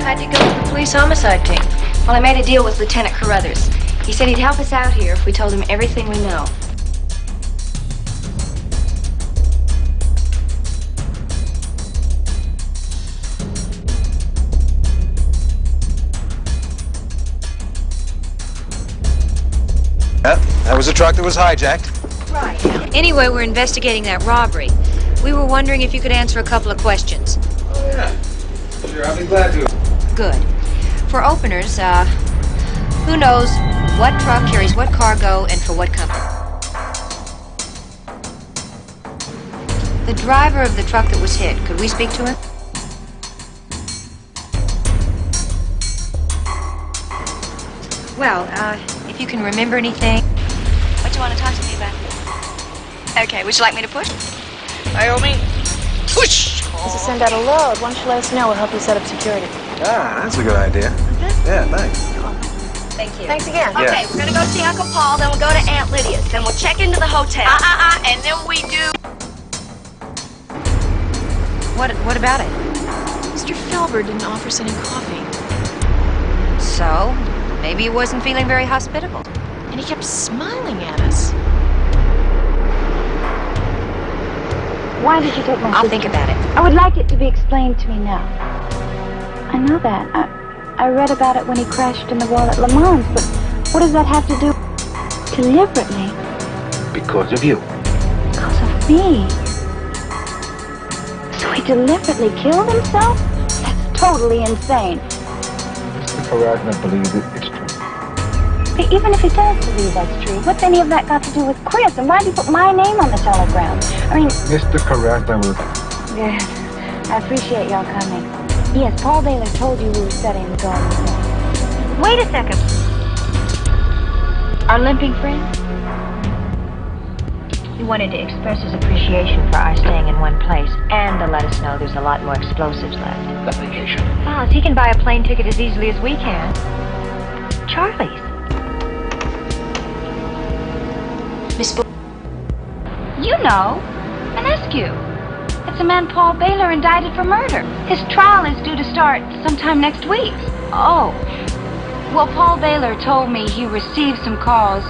How'd you go with the police homicide team? Well, I made a deal with Lieutenant Carruthers. He said he'd help us out here if we told him everything we know. That was a truck that was hijacked. Right. Anyway, we're investigating that robbery. We were wondering if you could answer a couple of questions. Oh, yeah. Sure, I'll be glad to. Good. For openers, who knows what truck carries what cargo and for what company? The driver of the truck that was hit, could we speak to him? Well, if you can remember anything. What do you want to talk to me about? Okay, would you like me to push? By all means. Push! To send out a load. Why don't you let us know? We'll help you set up security. Ah, that's a good idea. Yeah, thanks. Thank you. Thanks again. Yeah. Okay, we're gonna go see Uncle Paul, then we'll go to Aunt Lydia's, then we'll check into the hotel. And then we do. What about it? Mr. Felber didn't offer us any coffee. So, maybe he wasn't feeling very hospitable. And he kept smiling at us. Why did you take my I'll sister? think about it. I would like it to be explained to me now. I know that. I read about it when he crashed in the wall at Le Mans, but what does that have to do deliberately? Because of you. Because of me. So he deliberately killed himself? That's totally insane. Mr. Farrah believes it's true. But even if he does believe that's true, what's any of that got to do with Chris? And why did he put my name on the telegram? I mean... Mr. Carrasco will... Yes, I appreciate y'all coming. Yes, Paul Baylor told you we were setting the goal. Wait a second. Our limping friend? He wanted to express his appreciation for our staying in one place and to let us know there's a lot more explosives left. The vacation. Well, he can buy a plane ticket as easily as we can. Charlie's. Miss You know, Menescu. It's a man Paul Baylor indicted for murder. His trial is due to start sometime next week. Oh. Well, Paul Baylor told me he received some calls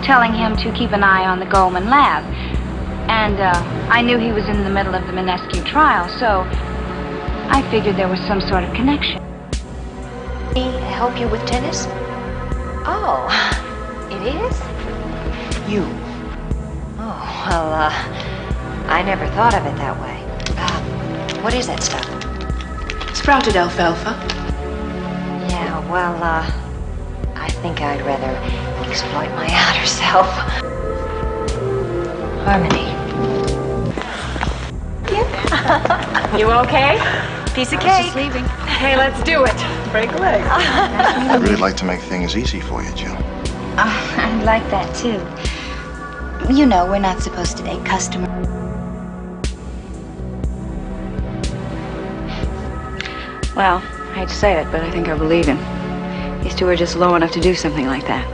telling him to keep an eye on the Goldman lab. And I knew he was in the middle of the Menescu trial, so I figured there was some sort of connection. He help you with tennis? Oh, it is? You. Oh, well, I never thought of it that way. What is that stuff? Sprouted alfalfa. Yeah, well, I think I'd rather exploit my outer self. Harmony. You okay? Piece of cake. Just leaving. Hey, let's do it. Break a leg. I'd really like to make things easy for you, Jill. I'd like that, too. You know, we're not supposed to date customers. Well, I hate to say it, but I think I believe him. These two are just low enough to do something like that.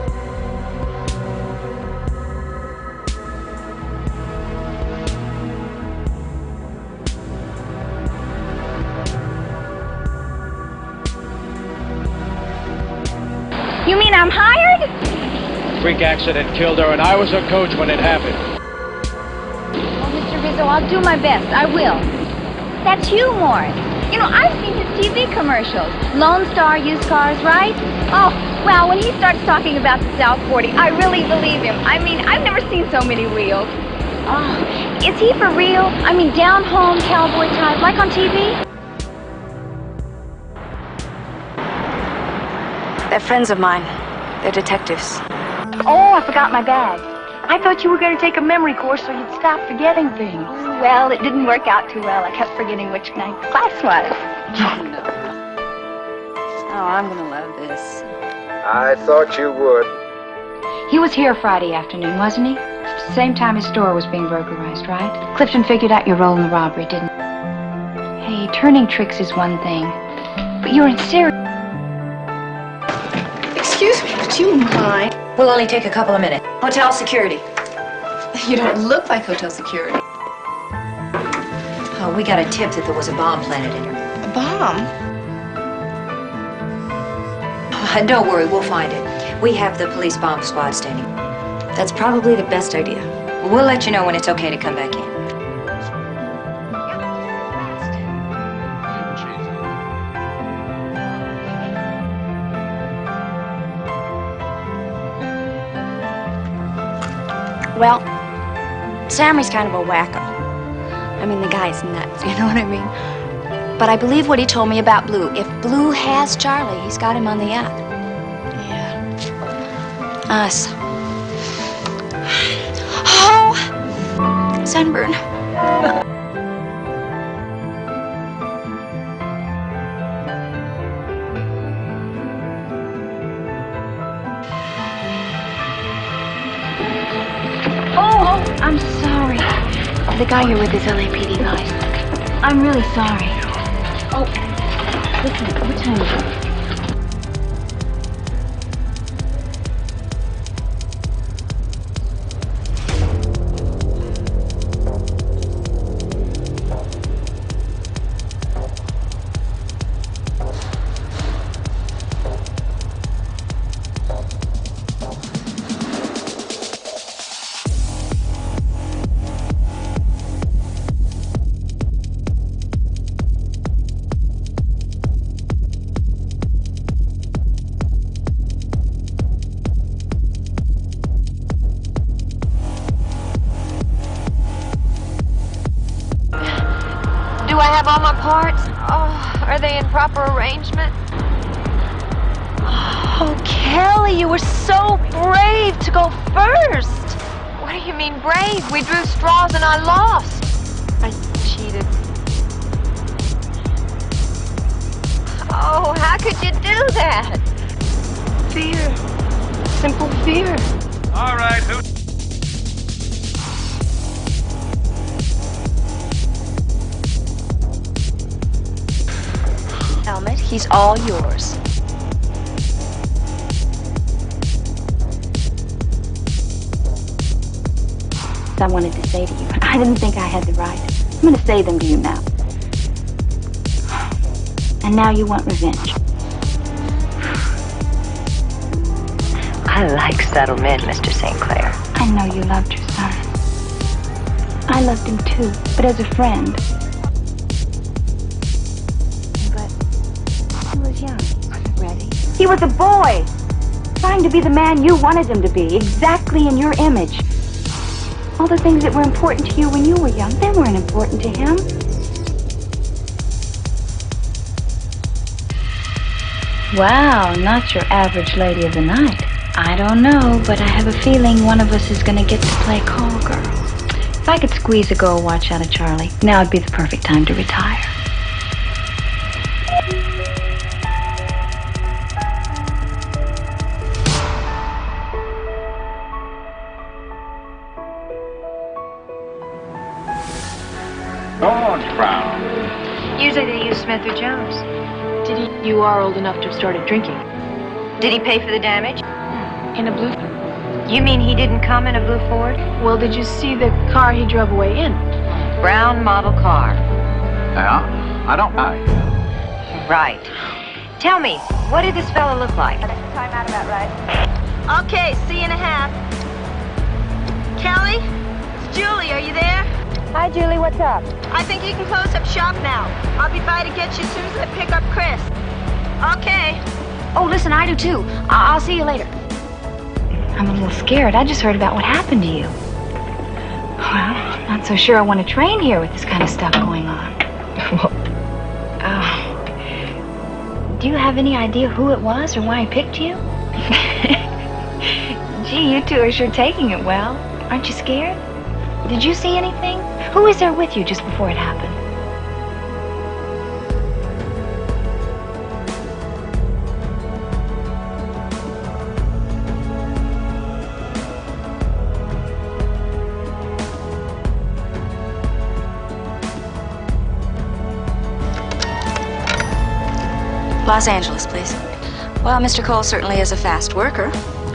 You mean I'm hired? Freak accident killed her, and I was her coach when it happened. Oh, Mr. Rizzo, I'll do my best. I will. That's you, Morris. You know, I've seen his TV commercials. Lone Star used cars, right? Oh, well, when he starts talking about the South 40, I really believe him. I mean, I've never seen so many wheels. Oh, is he for real? I mean, down-home cowboy type, like on TV? They're friends of mine. They're detectives. Oh, I forgot my bag. I thought you were going to take a memory course so you'd stop forgetting things. Well, it didn't work out too well. I kept forgetting which night class was. Oh, I'm gonna love this. I thought you would. He was here Friday afternoon, wasn't he? Same time his store was being burglarized, right? Clifton figured out your role in the robbery, didn't he? Hey, turning tricks is one thing, but you're in serious... Excuse me, would you mind? We'll only take a couple of minutes. Hotel security. You don't look like hotel security. Oh, we got a tip that there was a bomb planted in her. A bomb? Don't worry, we'll find it. We have the police bomb squad standing. That's probably the best idea. We'll let you know when it's okay to come back in. Well, Sammy's kind of a wacko. I mean, the guy's nuts, you know what I mean? But I believe what he told me about Blue. If Blue has Charlie, he's got him on the up. Yeah. Us. Oh! Sunburn. Oh, I'm sorry. The guy here with his LAPD license. I'm really sorry. Oh, listen, what time is it? All my parts? Oh, are they in proper arrangement? Oh, Kelly, you were so brave to go first. What do you mean brave? We drew straws and I lost. I cheated. Oh, how could you do that? Fear. Simple fear. All right, who... Helmet, he's all yours. I wanted to say to you, I didn't think I had the right. I'm going to say them to you now. And now you want revenge. I like subtle men, Mr. St. Clair. I know you loved your son. I loved him too, but as a friend. He was a boy, trying to be the man you wanted him to be, exactly in your image. All the things that were important to you when you were young, they weren't important to him. Wow, not your average lady of the night. I don't know, but I have a feeling one of us is going to get to play call girl. If I could squeeze a girl watch out of Charlie, now would be the perfect time to retire. Don't frown. Usually they use Smith or Jones. You are old enough to have started drinking. Did he pay for the damage? In a blue... You mean he didn't come in a blue Ford? Well, did you see the car he drove away in? Brown model car. Yeah, I don't know. Right. Tell me, what did this fella look like? Time out about right. Okay, see you in a half. Kelly? It's Julie, are you there? Hi, Julie, what's up? I think you can close up shop now. I'll be by to get you as soon as I pick up Chris. Okay. Oh, listen, I do too. I'll see you later. I'm a little scared. I just heard about what happened to you. Well, not so sure I want to train here with this kind of stuff going on. Do you have any idea who it was or why he picked you? Gee, you two are sure taking it well. Aren't you scared? Did you see anything? Who was there with you just before it happened? Los Angeles, please. Well, Mr. Cole certainly is a fast worker.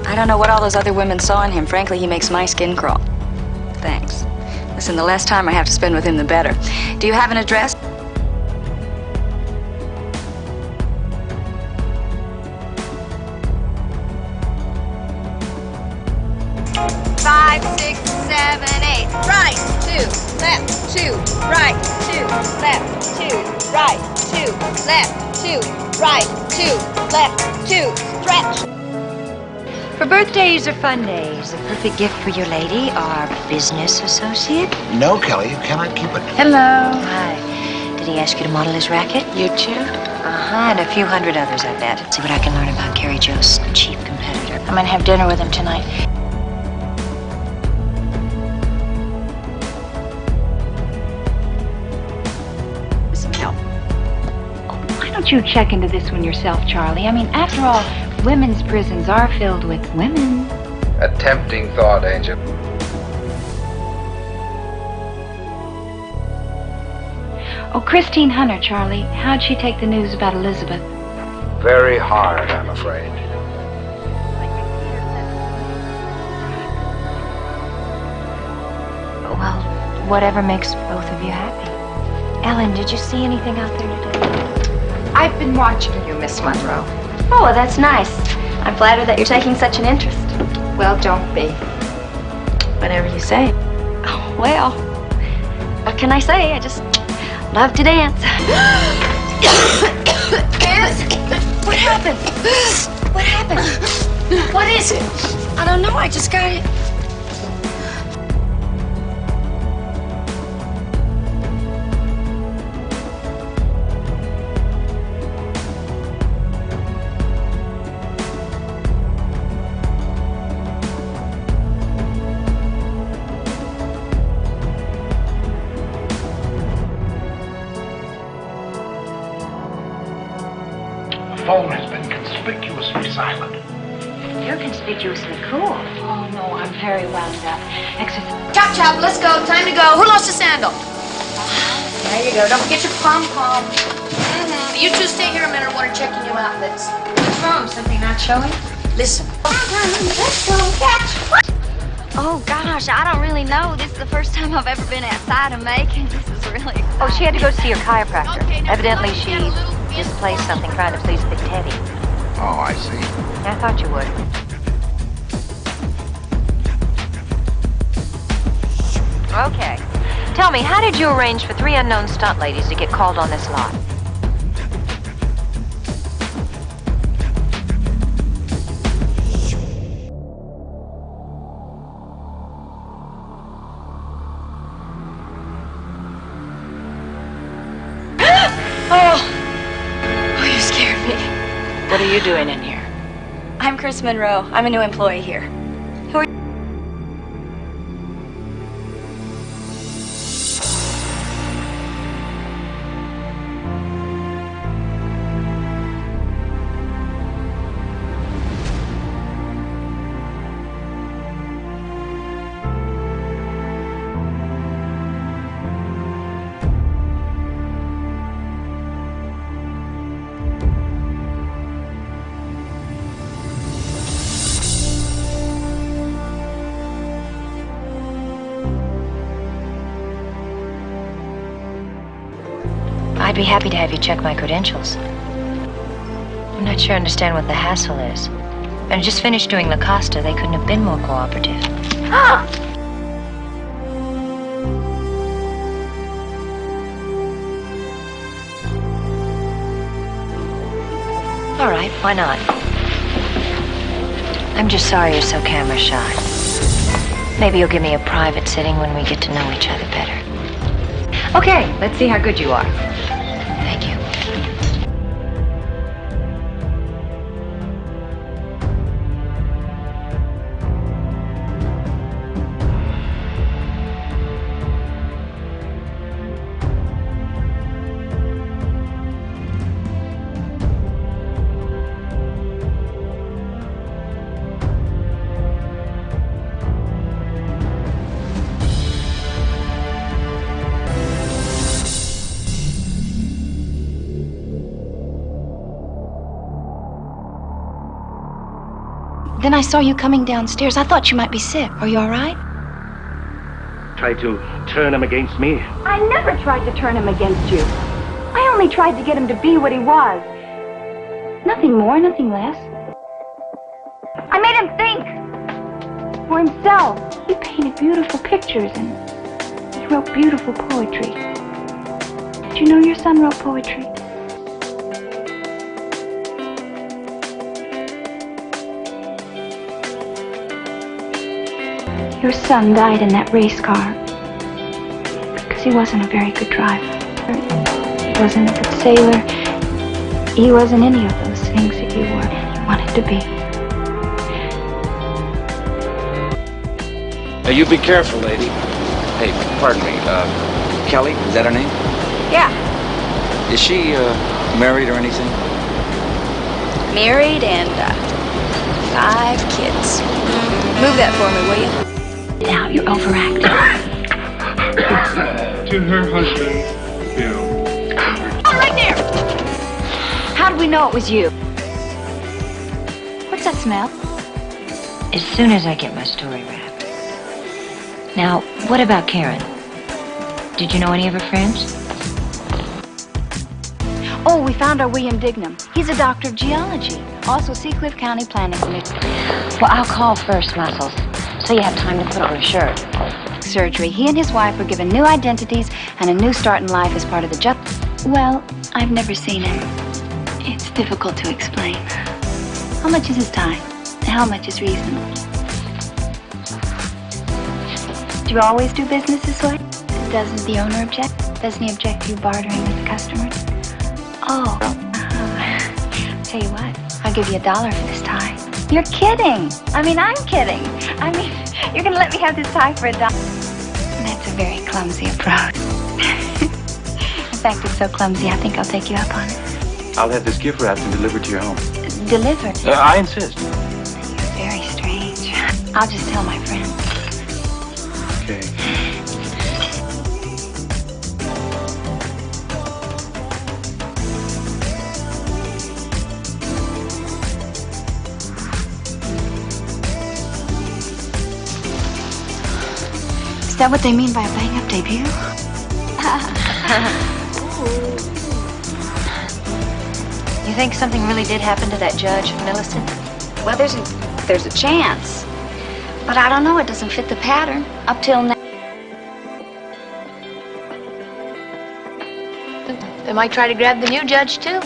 I don't know what all those other women saw in him. Frankly, he makes my skin crawl. Thanks. Listen, the less time I have to spend with him, the better. Do you have an address? Five, 6, 7, 8. Right, 2, left, 2, right, 2, left, 2, right, 2, left, 2, right, 2, left, 2, stretch. For birthdays or fun days, a perfect gift for your lady, our business associate. No, Kelly, you cannot keep it. Hello. Hi. Did he ask you to model his racket? You too? And a few hundred others, I bet. See what I can learn about Carrie Jo's chief competitor. I'm gonna have dinner with him tonight. Some help. Why don't you check into this one yourself, Charlie? I mean, after all, women's prisons are filled with women. A tempting thought, Angel. Oh, Christine Hunter, Charlie. How'd she take the news about Elizabeth? Very hard, I'm afraid. Well, whatever makes both of you happy. Ellen, did you see anything out there today? I've been watching you, Miss Monroe. Oh, well, that's nice. I'm flattered that you're taking such an interest. Well, don't be. Whatever you say. Oh, well, what can I say? I just love to dance. What happened? What happened? What is it? I don't know. I just got it. The phone has been conspicuously silent. You're conspicuously cool. Oh, no, I'm very wound up. Exercise. Chop, chop, let's go. Time to go. Who lost a sandal? There you go. Don't forget your pom-pom. You two stay here a minute. I want to check in your outfits. What's wrong? Something not showing? Listen. Let's go catch. Oh, gosh, I don't really know. This is the first time I've ever been outside of Macon. This is really exciting. Oh, she had to go see her chiropractor. Evidently, she misplaced something trying to please Big Teddy. Oh, I see. I thought you would. Okay. Tell me, how did you arrange for 3 unknown stunt ladies to get called on this lot? Oh, you scared me. What are you doing in here? I'm Chris Monroe. I'm a new employee here. Who are you? I'd be happy to have you check my credentials. I'm not sure I understand what the hassle is. I just finished doing La Costa. They couldn't have been more cooperative. Ah! All right, why not? I'm just sorry you're so camera shy. Maybe you'll give me a private sitting when we get to know each other better. Okay, let's see how good you are. Thank you. Then I saw you coming downstairs. I thought you might be sick. Are you all right? Tried to turn him against me. I never tried to turn him against you. I only tried to get him to be what he was. Nothing more, nothing less. I made him think for himself. He painted beautiful pictures and he wrote beautiful poetry. Did you know your son wrote poetry? Your son died in that race car because he wasn't a very good driver. He wasn't a good sailor. He wasn't any of those things that you wanted to be. Now, you be careful, lady. Hey, pardon me. Kelly, is that her name? Yeah. Is she, married or anything? Married and 5 kids. Move that for me, will you? Now you're overacting. To her husband, Bill. Oh, right there! How do we know it was you? What's that smell? As soon as I get my story wrapped. Now, what about Karen? Did you know any of her friends? Oh, we found our William Dignam. He's a doctor of geology. Also Seacliff County Planning Committee. Well, I'll call first, Muscles, so you have time to put on a shirt. Surgery. He and his wife were given new identities and a new start in life as part of the Well, I've never seen him. It's difficult to explain. How much is his time? How much is reasonable? Do you always do business this way? Doesn't the owner object? Doesn't he object to you bartering with the customers? Oh, tell you what, I'll give you $1 for this tie. You're kidding. I mean, I'm kidding. I mean, you're gonna let me have this tie for $1. That's a very clumsy approach. In fact, it's so clumsy, I think I'll take you up on it. I'll have this gift wrapped and delivered to your home. Delivered? I insist. You're very strange. I'll just tell my friends. Okay. Is that what they mean by a bang-up debut? You think something really did happen to that judge, Millicent? Well, there's a chance. But I don't know, it doesn't fit the pattern. Up till now. They might try to grab the new judge, too.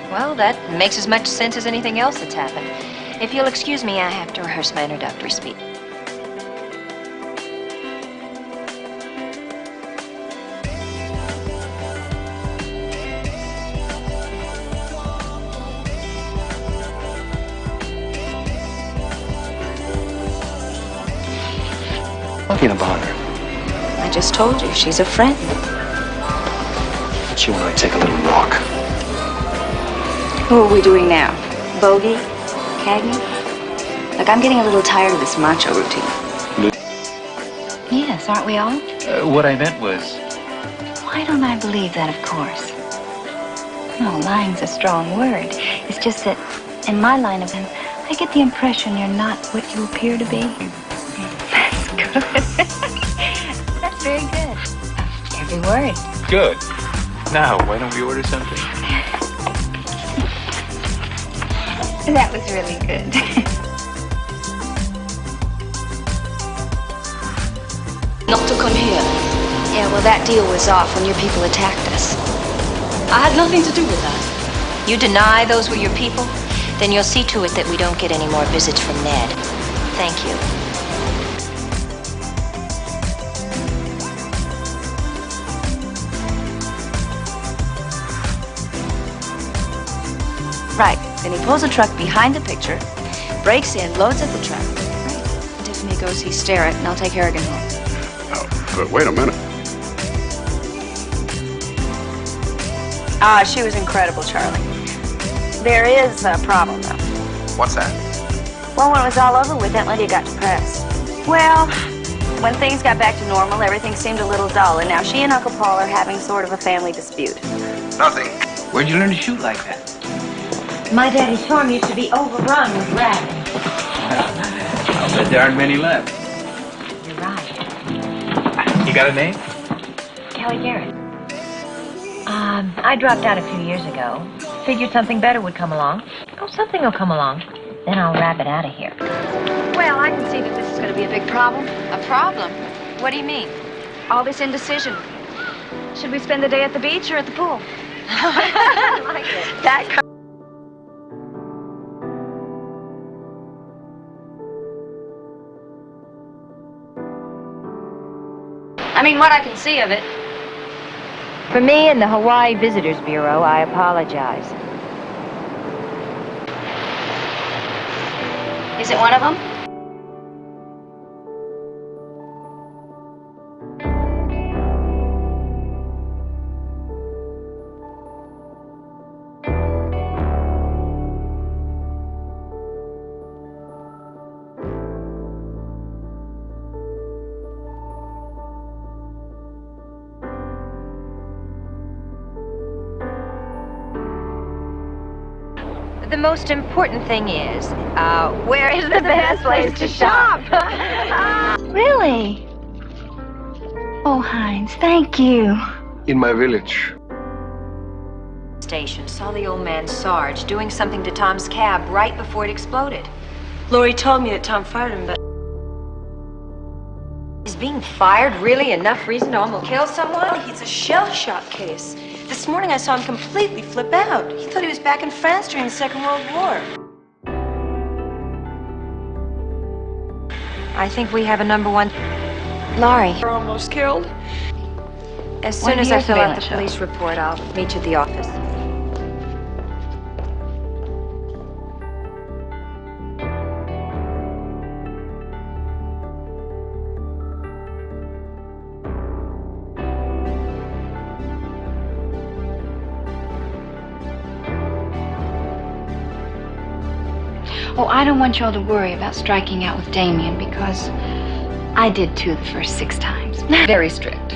Well, that makes as much sense as anything else that's happened. If you'll excuse me, I have to rehearse my introductory speech. Talking about her. I just told you, she's a friend. She wanted to take a little walk. Who are we doing now? Bogey? Cagney? Look, I'm getting a little tired of this macho routine. Yes, aren't we all? What I meant was... Why don't I believe that, of course? No, lying's a strong word. It's just that in my line of him, I get the impression you're not what you appear to be. That's good. That's very good. Every word. Good. Now, why don't we order something? That was really good. Not to come here. Yeah, well, that deal was off when your people attacked us. I had nothing to do with that. You deny those were your people? Then you'll see to it that we don't get any more visits from Ned. Thank you. Right. Then he pulls a truck behind the picture, breaks in, loads up the truck. Right. Tiffany goes see Starrett, and I'll take Harrigan home. Oh, but wait a minute. She was incredible, Charlie. There is a problem, though. What's that? Well, when it was all over with, Aunt Lydia got depressed. Well, when things got back to normal, everything seemed a little dull, and now she and Uncle Paul are having sort of a family dispute. Nothing. Where'd you learn to shoot like that? My daddy's farm used to be overrun with rabbits. I'll bet there aren't many left. You're right. You got a name? Kelly Garrett. I dropped out a few years ago. Figured something better would come along. Oh, something will come along. Then I'll wrap it out of here. Well, I can see that this is going to be a big problem. A problem? What do you mean? All this indecision. Should we spend the day at the beach or at the pool? I like it. That I mean, what I can see of it. For me and the Hawaii Visitors Bureau, I apologize. Is it one of them? The most important thing is, where is the best place to shop? Really? Oh, Heinz, thank you. In my village. Station saw the old man Sarge doing something to Tom's cab right before it exploded. Lori told me that Tom fired him, but... Is being fired really enough reason to almost kill someone? He's a shell shock case. This morning I saw him completely flip out. He thought he was back in France during the Second World War. I think we have a number one. Laurie. You're almost killed. As soon as I fill out the police report, I'll meet you at the office. Oh, I don't want y'all to worry about striking out with Damien because I did too the first 6 times. Very strict.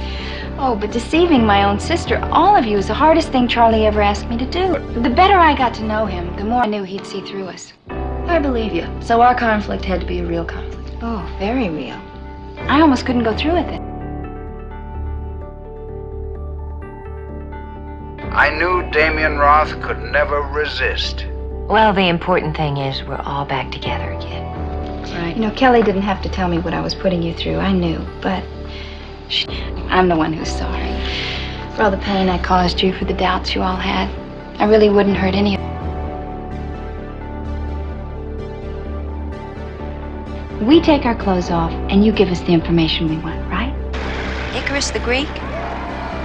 Oh, but deceiving my own sister, all of you, is the hardest thing Charlie ever asked me to do. The better I got to know him, the more I knew he'd see through us. I believe you. So our conflict had to be a real conflict. Oh, very real. I almost couldn't go through with it. I knew Damien Roth could never resist. Well, the important thing is we're all back together again. Right. You know, Kelly didn't have to tell me what I was putting you through. I knew, but I'm the one who's sorry. For all the pain I caused you, for the doubts you all had. I really wouldn't hurt any of you. We take our clothes off, and you give us the information we want, right? Icarus the Greek?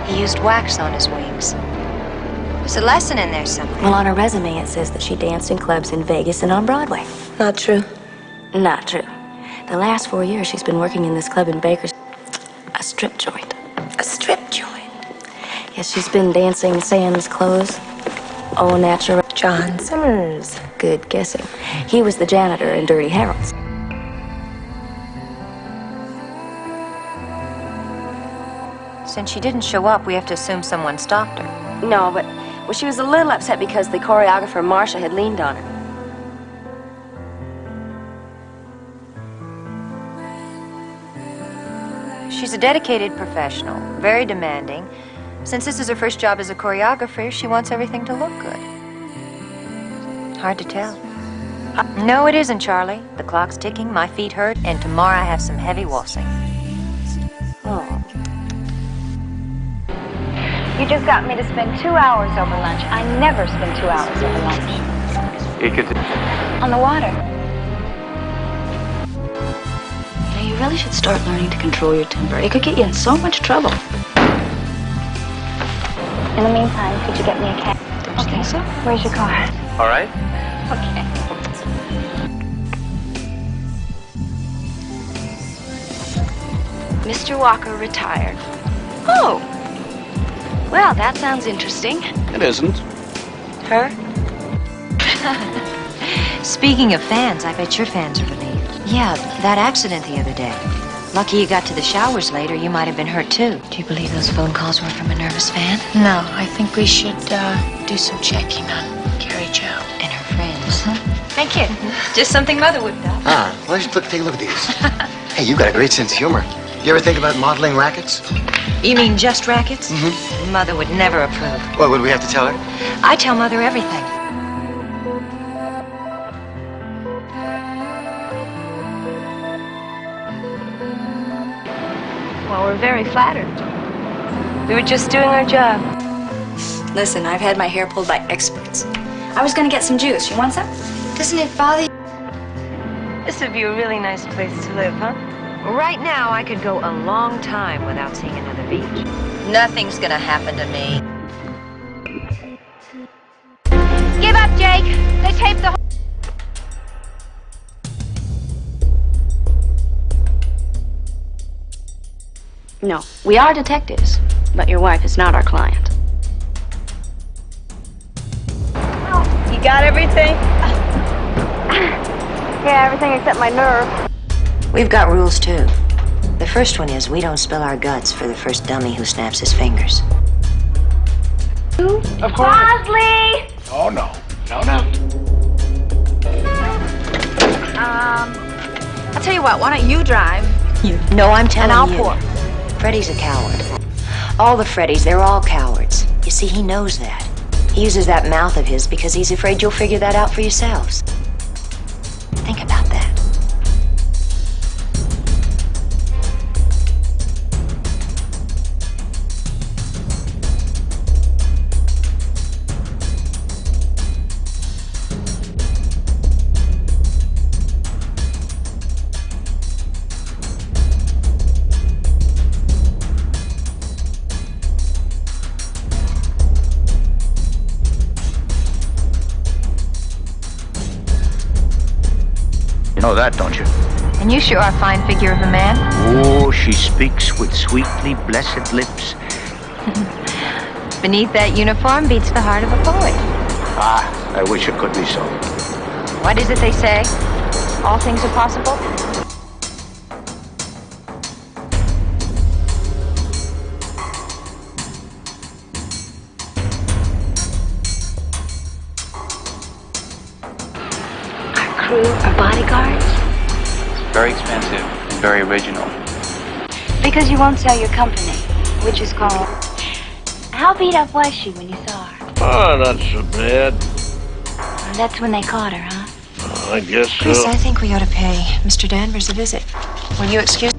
He used wax on his wings. There's a lesson in there somewhere. Well, on her resume, it says that she danced in clubs in Vegas and on Broadway. Not true. Not true. The last 4 years, she's been working in this club in Baker's. A strip joint. A strip joint? Yes, she's been dancing Sam's clothes. Au natural. John Simmers. Good guessing. He was the janitor in Dirty Harold's. Since she didn't show up, we have to assume someone stopped her. No, but well, she was a little upset because the choreographer, Marcia, had leaned on her. She's a dedicated professional, very demanding. Since this is her first job as a choreographer, she wants everything to look good. Hard to tell. No, it isn't, Charlie. The clock's ticking, my feet hurt, and tomorrow I have some heavy waltzing. Oh. You just got me to spend 2 hours over lunch. I never spend 2 hours over lunch. On the water. Now, you really should start learning to control your temper. It could get you in so much trouble. In the meantime, could you get me a cab? Don't you think so? Where's your car? All right. Okay. Mr. Walker retired. Oh. Well, that sounds interesting. It isn't. Her? Speaking of fans, I bet your fans are relieved. Yeah, that accident the other day. Lucky you got to the showers later. You might have been hurt, too. Do you believe those phone calls were from a nervous fan? No, I think we should do some checking on Carrie Jo. And her friends. Thank you. Just something Mother would know. Ah, well, take a look at these. Hey, you got a great sense of humor. You ever think about modeling rackets? You mean just rackets? Mm-hmm. Mother would never approve. Well, would we have to tell her? I tell Mother everything. Well, we're very flattered. We were just doing our job. Listen, I've had my hair pulled by experts. I was gonna get some juice. You want some? Doesn't it bother you? This would be a really nice place to live, huh? Right now, I could go a long time without seeing another beach. Nothing's gonna happen to me. Give up, Jake. They taped the whole... No, we are detectives, but your wife is not our client. You got everything? Yeah, everything except my nerve. We've got rules, too. The first one is we don't spill our guts for the first dummy who snaps his fingers. Of course. Bosley! Oh, no. No. I'll tell you what, why don't you drive? No, I'm telling And I'll you. pour. Freddie's a coward. All the Freddies, they're all cowards. You see, he knows that. He uses that mouth of his because he's afraid you'll figure that out for yourselves. Think about that. You know that, don't you? And you sure are a fine figure of a man. Oh, she speaks with sweetly blessed lips. Beneath that uniform beats the heart of a poet. Ah, I wish it could be so. What is it they say? All things are possible? Crew or bodyguards? Very expensive, very original. Because you won't sell your company, which is called... How beat up was she when you saw her? Oh, not so bad. Well, that's when they caught her, huh? I guess so. Chris, I think we ought to pay Mr. Danvers a visit. Will you excuse...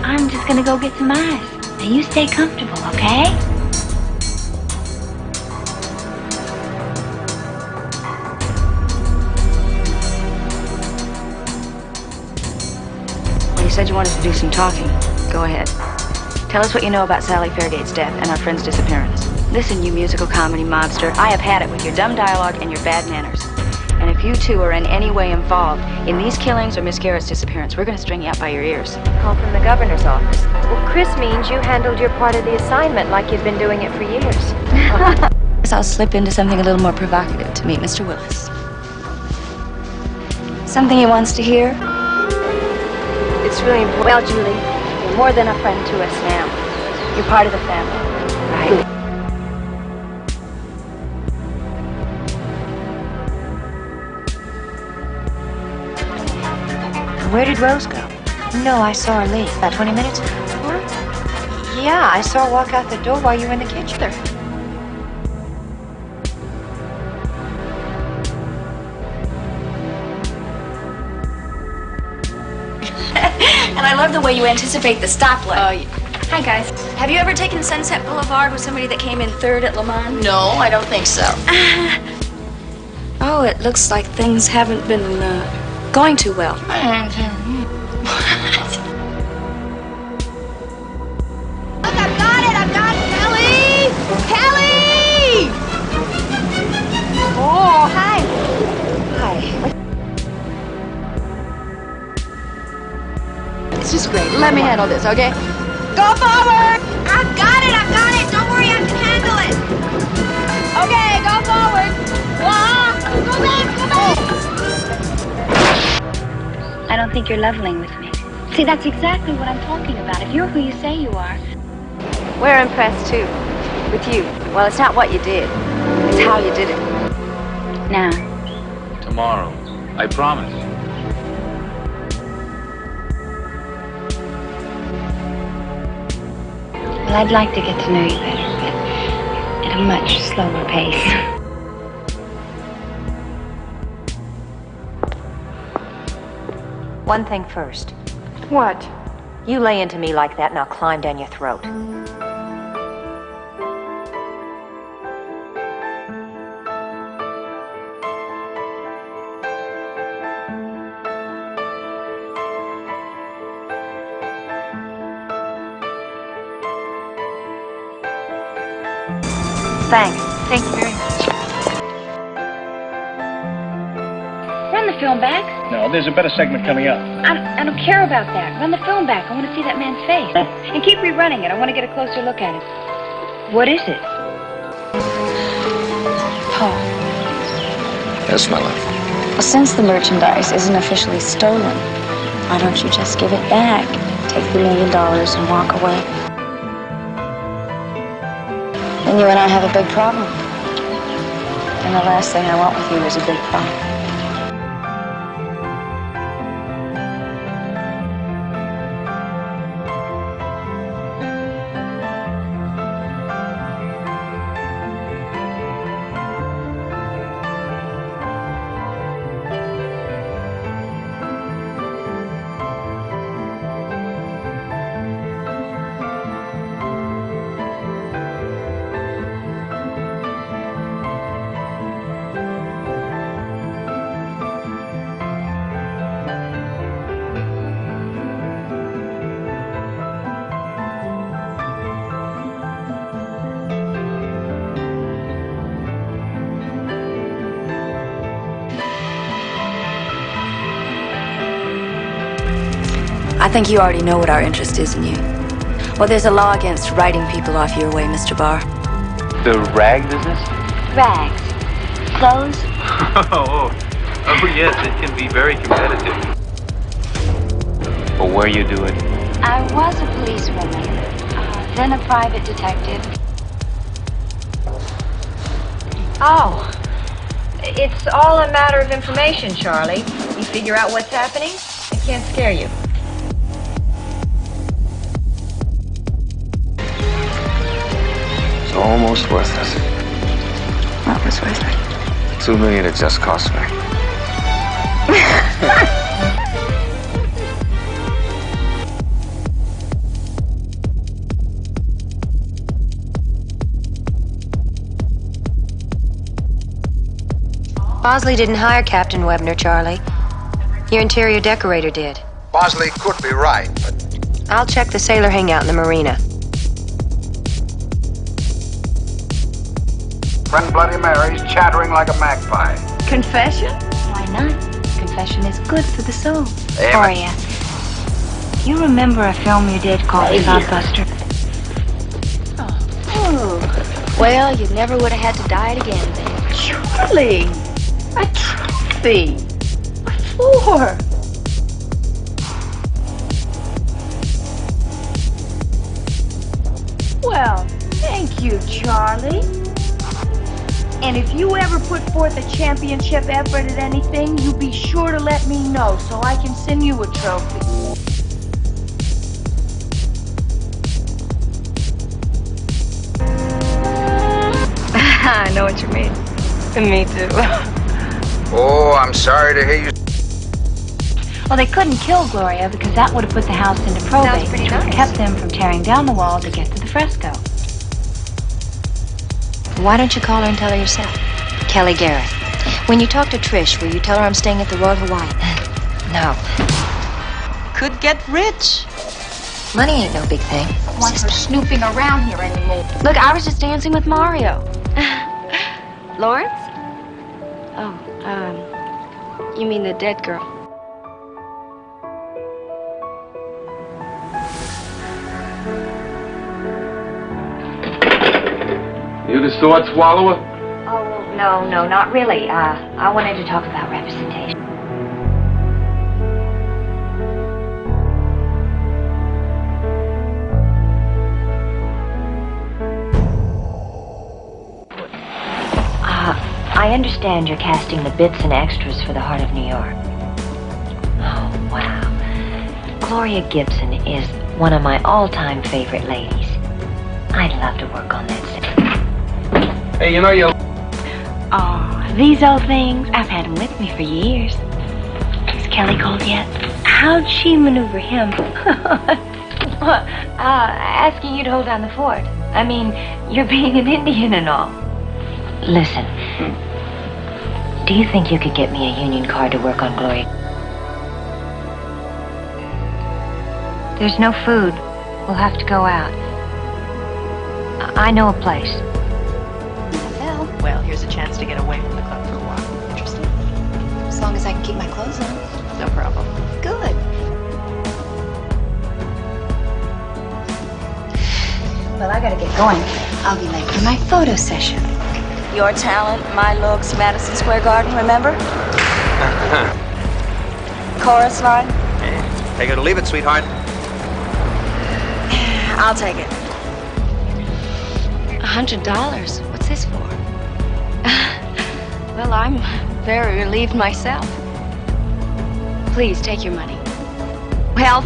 I'm just gonna go get some ice. Now you stay comfortable, okay? Well, you said you wanted to do some talking. Go ahead. Tell us what you know about Sally Fairgate's death and our friend's disappearance. Listen, you musical comedy mobster, I have had it with your dumb dialogue and your bad manners. And if you two are in any way involved in these killings or Miss Garrett's disappearance, we're gonna string you out by your ears. Call from the governor's office. Well, Chris means you handled your part of the assignment like you've been doing it for years. Guess I'll slip into something a little more provocative to meet Mr. Willis. Something he wants to hear? It's really important. Well, Julie, you're more than a friend to us now. You're part of the family. Right. Where did Rose go? No, I saw her leave. About 20 minutes ago. What? Yeah, I saw her walk out the door while you were in the kitchen. And I love the way you anticipate the stoplight. Oh, yeah. Hi, guys. Have you ever taken Sunset Boulevard with somebody that came in third at Le Mans? No, I don't think so. Oh, it looks like things haven't been going too well. Look, I've got it, Kelly! Kelly! Oh, hi. Hi. It's just great. Let me handle this, okay? Go forward! I've got it! Don't worry, I can handle it. Okay, go forward. Go back! I don't think you're leveling with me. See, that's exactly what I'm talking about. If you're who you say you are. We're impressed, too. With you. Well, it's not what you did. It's how you did it. Now. Tomorrow. I promise. Well, I'd like to get to know you better, but at a much slower pace. One thing first. What? You lay into me like that and I'll climb down your throat. Thanks. Thank you very much. Run the film back. No, there's a better segment coming up. I don't care about that. Run the film back. I want to see that man's face. And keep rerunning it. I want to get a closer look at it. What is it? Paul. Yes, my love. Well, since the merchandise isn't officially stolen, why don't you just give it back? Take the $1 million and walk away. Then you and I have a big problem. And the last thing I want with you is a big problem. I think you already know what our interest is in you. Well, there's a law against writing people off your way, Mr. Barr. The rag business? Rags. Clothes. Oh, yes, it can be very competitive. But where you do it? I was a policewoman, then a private detective. Oh, it's all a matter of information, Charlie. You figure out what's happening, it can't scare you. It's almost worthless. What was worth it? $2 million it just cost me. Bosley didn't hire Captain Webner, Charlie. Your interior decorator did. Bosley could be right, but I'll check the sailor hangout in the marina. friend Bloody Mary's chattering like a magpie. Confession? Why not? Confession is good for the soul. Amen. Gloria, you remember a film you did called Cloudbuster? Oh. Well, you never would have had to dye it again then. Charlie! A trophy! What for? Well, thank you, Charlie. And if you ever put forth a championship effort at anything, you be sure to let me know so I can send you a trophy. I know what you mean. Me too. Oh, I'm sorry to hear you. Well, they couldn't kill Gloria because that would have put the house into probate, which would have kept them from tearing down the wall to get to the fresco. Why don't you call her and tell her yourself? Kelly Garrett. When you talk to Trish, will you tell her I'm staying at the Royal Hawaiian? No. Could get rich. Money ain't no big thing. I want her snooping around here anymore. Look, I was just dancing with Mario. Lawrence? Oh, You mean the dead girl? You the sword swallower? Oh, no, not really. I wanted to talk about representation. I understand you're casting the bits and extras for the Heart of New York. Oh, wow. Gloria Gibson is one of my all-time favorite ladies. I'd love to work on that set. Hey, you know you... Oh, these old things, I've had them with me for years. Has Kelly called yet? How'd she maneuver him? Asking you to hold down the fort. I mean, you're being an Indian and all. Listen. Do you think you could get me a union card to work on Gloria? There's no food. We'll have to go out. I know a place. Well, here's a chance to get away from the club for a while. Interested? As long as I can keep my clothes on. No problem. Good. Well, I gotta get going. I'll be late for my photo session. Your talent, my looks, Madison Square Garden, remember? Chorus line? Take it or leave it, sweetheart. I'll take it. $100? What's this for? Well, I'm very relieved myself. Please, take your money. Well,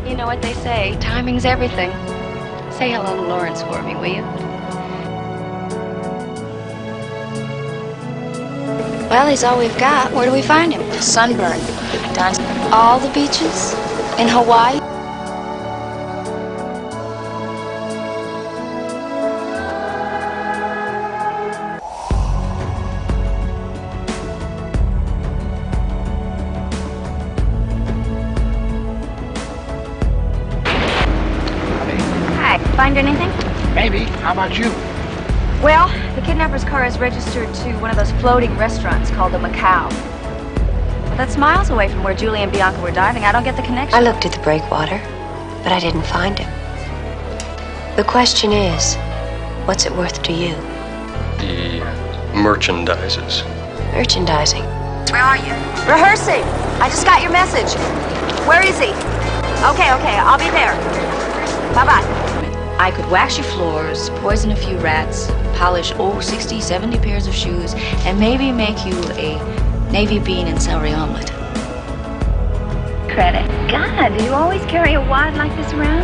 you know what they say, timing's everything. Say hello to Lawrence for me, will you? Well, he's all we've got. Where do we find him? Sunburn. Down all the beaches? In Hawaii? Find anything? Maybe. How about you? Well, the kidnapper's car is registered to one of those floating restaurants called the Macau. But that's miles away from where Julie and Bianca were diving. I don't get the connection. I looked at the breakwater, but I didn't find him. The question is, what's it worth to you? The merchandises. Merchandising. Where are you? Rehearsing. I just got your message. Where is he? Okay, I'll be there. Bye-bye. I could wax your floors, poison a few rats, polish 60, 70 pairs of shoes, and maybe make you a navy bean and celery omelet. Credit. God, do you always carry a wad like this around?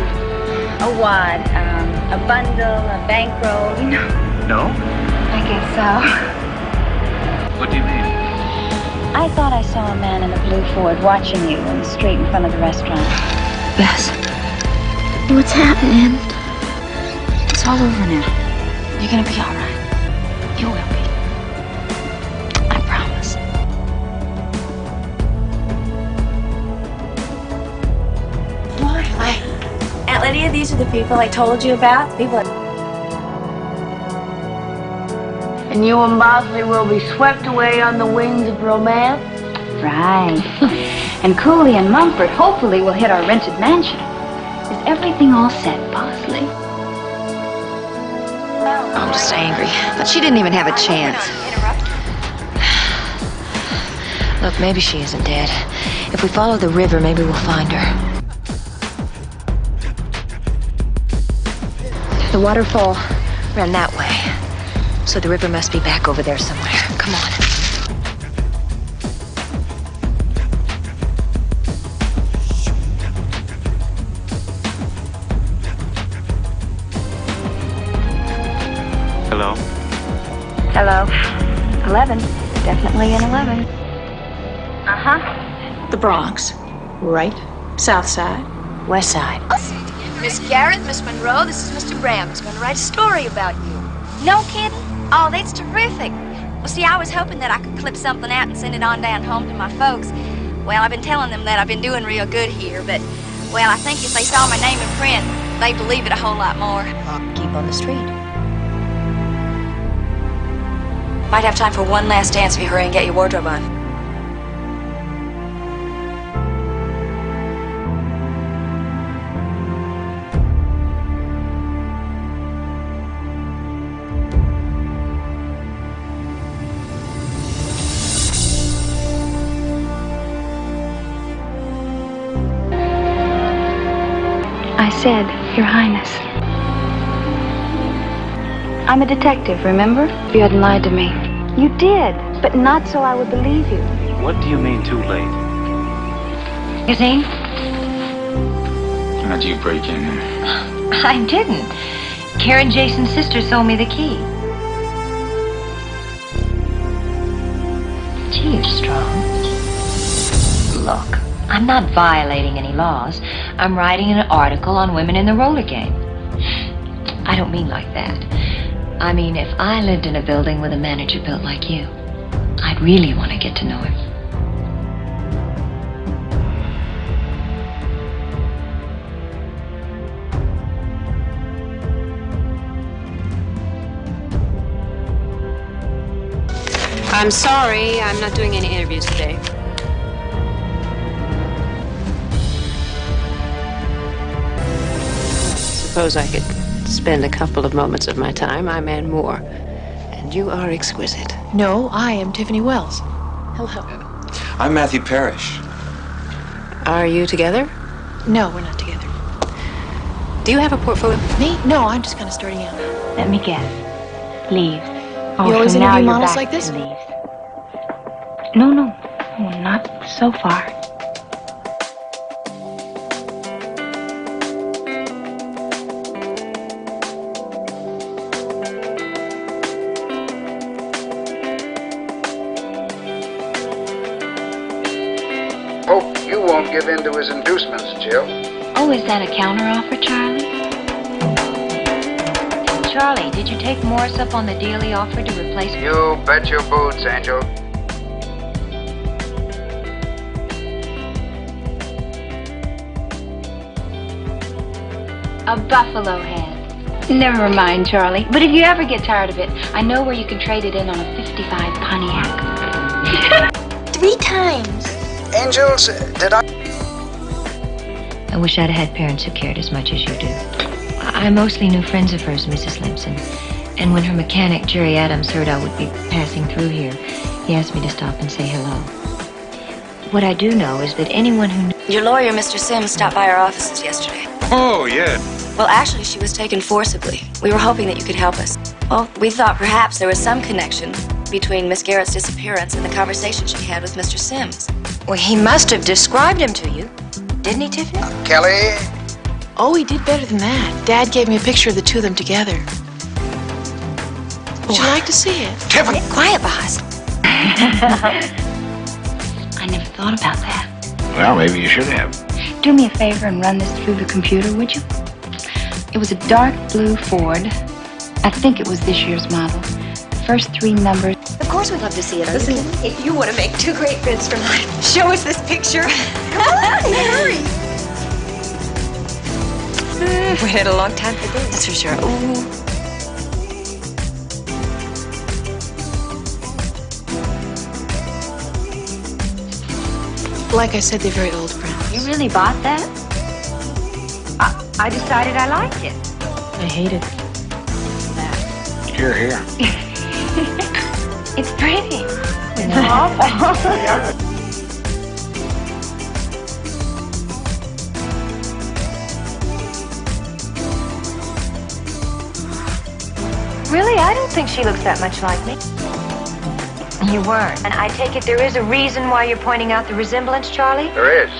A wad, a bundle, a bankroll, you know? No? I guess so. What do you mean? I thought I saw a man in a blue Ford watching you in the street in front of the restaurant. Yes. What's happening? It's all over now. You're gonna be all right. You will be. I promise. What? Aunt Lydia, these are the people I told you about. The people. And you and Bosley will be swept away on the wings of romance? Right. And Cooley and Mumford hopefully will hit our rented mansion. Is everything all set, Bosley? I'm just angry. But she didn't even have a chance. Look, maybe she isn't dead. If we follow the river, maybe we'll find her. The waterfall ran that way. So the river must be back over there somewhere. Come on. Hello? Hello. 11. Definitely an 11. Uh-huh. The Bronx. Right. South Side. West Side. Miss Garrett, Miss Monroe, this is Mr. Graham. He's going to write a story about you. No kidding? Oh, that's terrific. Well, see, I was hoping that I could clip something out and send it on down home to my folks. Well, I've been telling them that I've been doing real good here, but, well, I think if they saw my name in print, they'd believe it a whole lot more. Keep on the street. Might have time for one last dance if you hurry and get your wardrobe on. I said, Your Highness. I'm a detective, remember? You hadn't lied to me. You did, but not so I would believe you. What do you mean too late? You see? How'd you break in there? I didn't. Karen Jason's sister sold me the key. Gee, you're strong. Luck. I'm not violating any laws. I'm writing an article on women in the roller game. I don't mean like that. I mean, if I lived in a building with a manager built like you, I'd really want to get to know him. I'm sorry, I'm not doing any interviews today. Suppose I could spend a couple of moments of my time. I'm Ann Moore, and you are exquisite. No, I am Tiffany Wells. Hello. I'm Matthew Parrish. Are you together? No, we're not together. Do you have a portfolio? Me? No, I'm just kind of starting out. Let me guess. Leaves. You always so now interview you're models back like this? to leaves. No, not so far. Hope you won't give in to his inducements, Jill. Oh, is that a counteroffer, Charlie? Charlie, did you take Morris up on the deal he offered to replace me? You bet your boots, Angel. A buffalo head. Never mind, Charlie. But if you ever get tired of it, I know where you can trade it in on a 55 Pontiac. 3 times. Angels, did I... I wish I'd had parents who cared as much as you do. I mostly knew friends of hers, Mrs. Limpson. And when her mechanic, Jerry Adams, heard I would be passing through here, he asked me to stop and say hello. What I do know is that anyone who... Your lawyer, Mr. Sims, stopped by our offices yesterday. Oh, yeah. Well, actually, she was taken forcibly. We were hoping that you could help us. Well, we thought perhaps there was some connection between Miss Garrett's disappearance and the conversation she had with Mr. Sims. Well, he must have described him to you, didn't he, Tiffany? Kelly? Oh, he did better than that. Dad gave me a picture of the two of them together. Would you like to see it? Tiffany! Quiet, boss. I never thought about that. Well, maybe you should have. Do me a favor and run this through the computer, would you? It was a dark blue Ford. I think it was this year's model. The first 3 numbers. Of course we'd love to see it. Listen, if you want to make 2 great friends for life, show us this picture. Come on, hurry. Waited a long time for this. That's for sure. Ooh. Like I said, they're very old friends. You really bought that? I decided I liked it. I hate it. Here, here. It's pretty. It's awful. Really? I don't think she looks that much like me. You weren't. And I take it there is a reason why you're pointing out the resemblance, Charlie? There is.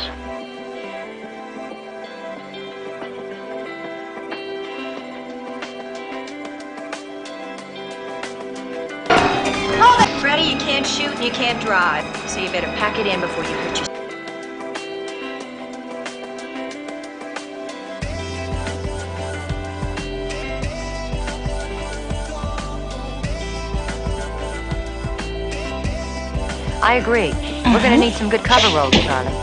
Freddie, you can't shoot and you can't drive, so you better pack it in before you hurt yourself. I agree. We're gonna need some good cover roles, Charlie.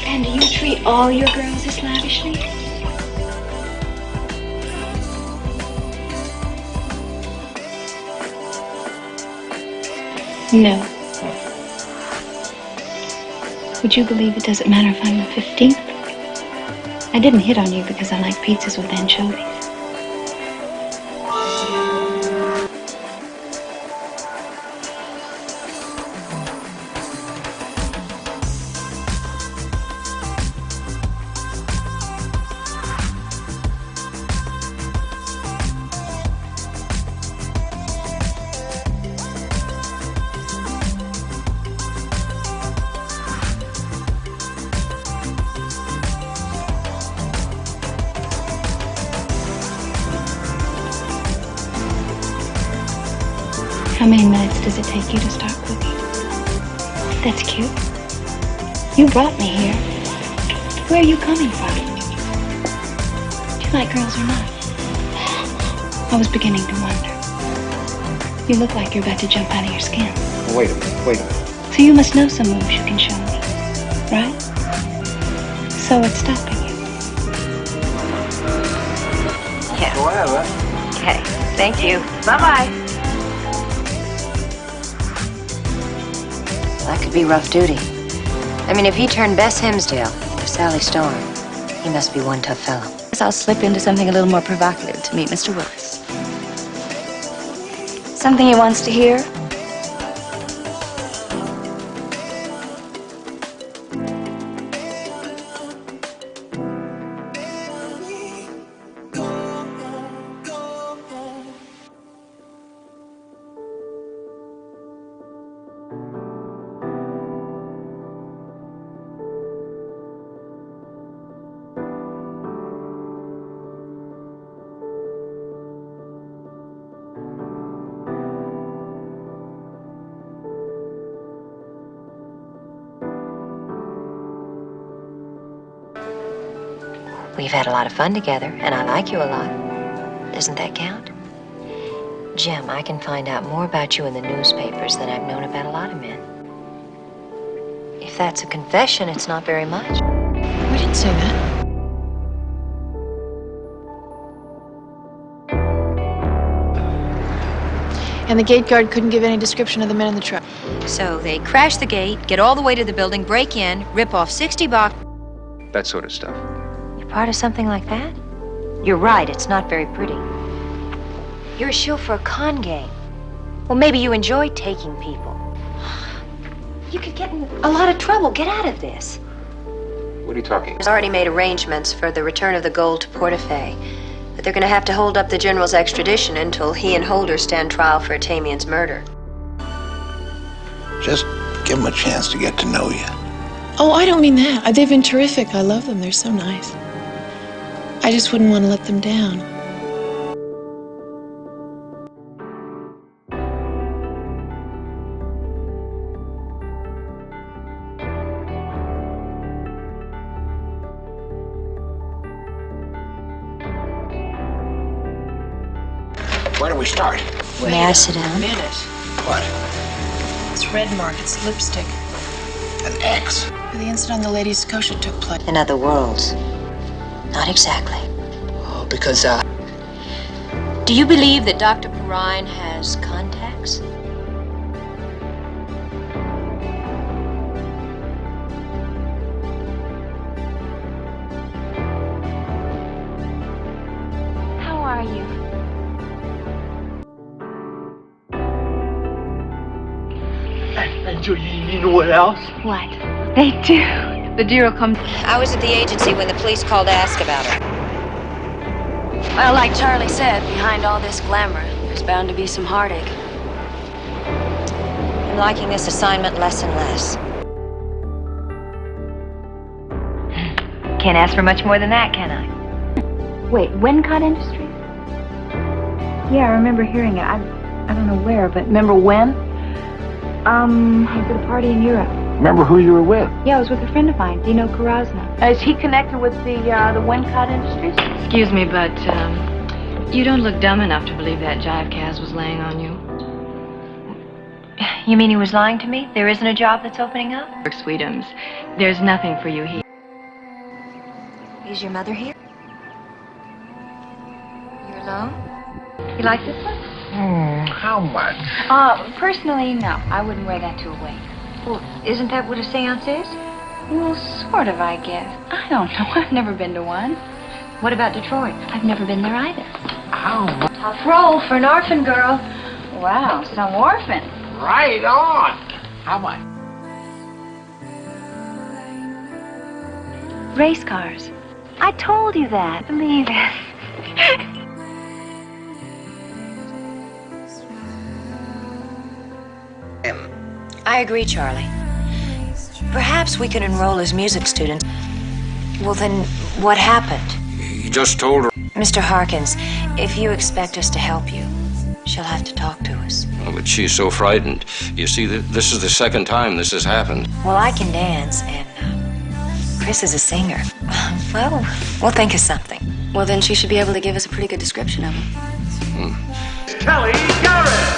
And do you treat all your girls this lavishly? No. Would you believe it doesn't matter if I'm the 15th? I didn't hit on you because I like pizzas with anchovies. How many minutes does it take you to start cooking? That's cute. You brought me here. Where are you coming from? Do you like girls or not? I was beginning to wonder. You look like you're about to jump out of your skin. Wait a minute. So you must know some moves you can show me, right? So what's stopping you? Yeah. Whatever. Okay. Thank you. Bye-bye. That could be rough duty. I mean, if he turned Bess Hemsdale to Sally Storm, he must be one tough fellow. Guess I'll slip into something a little more provocative to meet Mr. Willis. Something he wants to hear? We've had a lot of fun together, and I like you a lot. Doesn't that count? Jim, I can find out more about you in the newspapers than I've known about a lot of men. If that's a confession, it's not very much. We didn't say that. And the gate guard couldn't give any description of the men in the truck. So they crash the gate, get all the way to the building, break in, rip off 60 boxes. That sort of stuff. You're part of something like that? You're right, it's not very pretty. You're a shill for a con game. Well, maybe you enjoy taking people. You could get in a lot of trouble. Get out of this. What are you talking? He's already made arrangements for the return of the gold to Portafe. But they're going to have to hold up the general's extradition until he and Holder stand trial for Atamian's murder. Just give them a chance to get to know you. Oh, I don't mean that. They've been terrific. I love them. They're so nice. I just wouldn't want to let them down. Where do we start? May I sit down? A minute. What? It's red mark. It's lipstick. An X? The incident on the ladies' kosher took place. In other worlds. Not exactly. Oh, because, Do you believe that Dr. Perrine has contacts? How are you? And you know what else? What? They do. The deer will come. I was at the agency when the police called to ask about her. Well, like Charlie said, behind all this glamour, there's bound to be some heartache. I'm liking this assignment less and less. Can't ask for much more than that, can I? Wait, Wincott Industries? Yeah, I remember hearing it. I don't know where, but remember when? I was at a party in Europe. Remember who you were with? Yeah, I was with a friend of mine, Dino Karazna. Is he connected with the Wincott Industries? Excuse me, but you don't look dumb enough to believe that jive Kaz was laying on you. You mean he was lying to me? There isn't a job that's opening up? Sweetums, there's nothing for you here. Is your mother here? You're alone? You like this one? How much? Personally, no. I wouldn't wear that to a wake. Well, isn't that what a seance is? Well, sort of, I guess. I don't know. I've never been to one. What about Detroit? I've never been there either. How much? Tough role for an orphan girl. Wow, some orphan. Right on. How much? Race cars. I told you that. Believe it. I agree, Charlie. Perhaps we could enroll as music students. Well, then, what happened? You just told her. Mr. Harkins, if you expect us to help you, she'll have to talk to us. Oh, but she's so frightened. You see, this is the second time this has happened. Well, I can dance, and Chris is a singer. Well, we'll think of something. Well, then she should be able to give us a pretty good description of him. Kelly Garrett!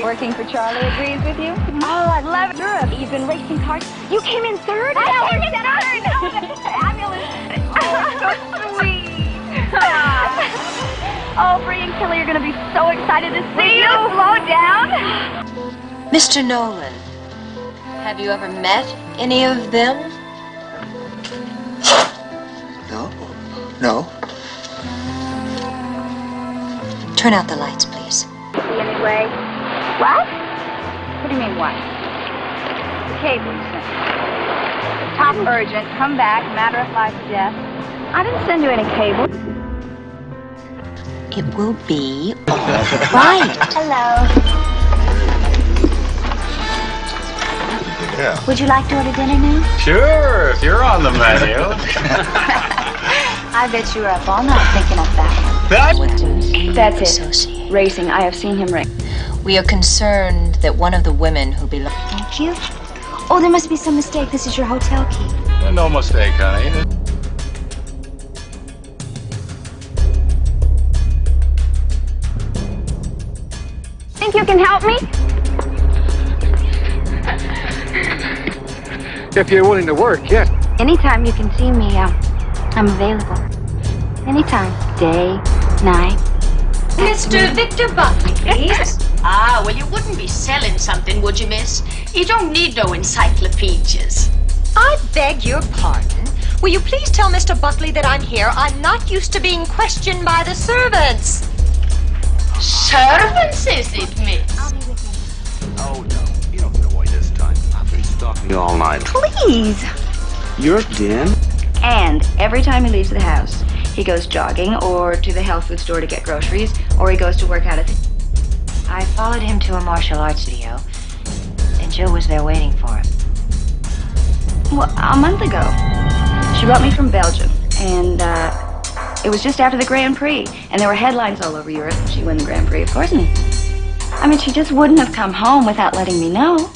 Working for Charlie agrees with you? Oh, I love Europe. You've been racing cars. You came in third? I came in third! Fabulous. Oh, so sweet. Oh, Bree and Kelly are going to be so excited to see you. Slow down. Mr. Nolan, have you ever met any of them? No. Turn out the lights, please. Anyway. What? What do you mean, what? The cable you sent me. Top urgent, come back, matter of life or death. I didn't send you any cable. It will be all right. Hello. Yeah. Would you like to order dinner now? Sure, if you're on the menu. I bet you were up all night thinking of that. That's it. Racing. I have seen him race. We are concerned that one of the women who belong... Thank you. Oh, there must be some mistake. This is your hotel key. No mistake, honey. Think you can help me? If you're willing to work, yes. Anytime you can see me, I'm available. Anytime. Day, night. Mr. Victor Buckley, please. Ah, well, you wouldn't be selling something, would you, miss? You don't need no encyclopedias. I beg your pardon. Will you please tell Mr. Buckley that I'm here? I'm not used to being questioned by the servants. Servants, is it, miss? I'll be with you. Oh, no. You don't get away this time. I've been stalking you all night. Please. You're Den? And every time he leaves the house, he goes jogging or to the health food store to get groceries, or he goes to work out at the... I followed him to a martial arts studio, and Jill was there waiting for him. Well, a month ago. She brought me from Belgium, and it was just after the Grand Prix, and there were headlines all over Europe. She won the Grand Prix, of course. I mean, she just wouldn't have come home without letting me know.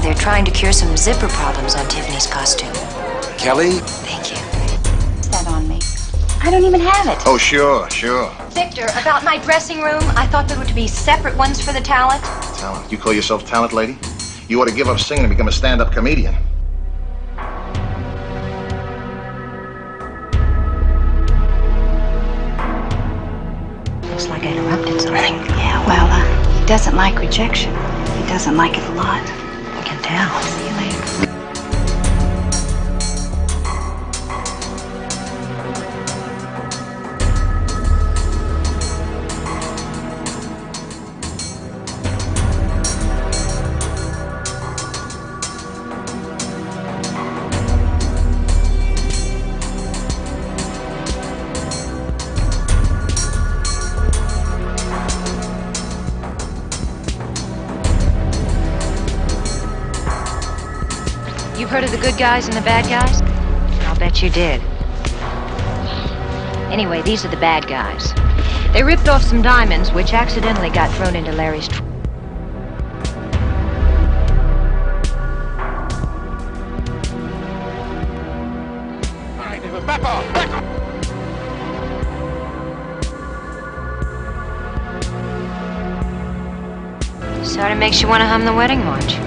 They're trying to cure some zipper problems on Tiffany's costume. Kelly? Thank you. What's that on me? I don't even have it. Oh, sure. Victor, about my dressing room, I thought there were to be separate ones for the talent. Talent? You call yourself talent, lady? You ought to give up singing and become a stand-up comedian. Looks like I interrupted something. Yeah, well, he doesn't like rejection. He doesn't like it a lot. I can tell. See you later. You've heard of the good guys and the bad guys? I'll bet you did. Anyway, these are the bad guys. They ripped off some diamonds, which accidentally got thrown into Larry's trunk. Back off! Sort of makes you want to hum the wedding march.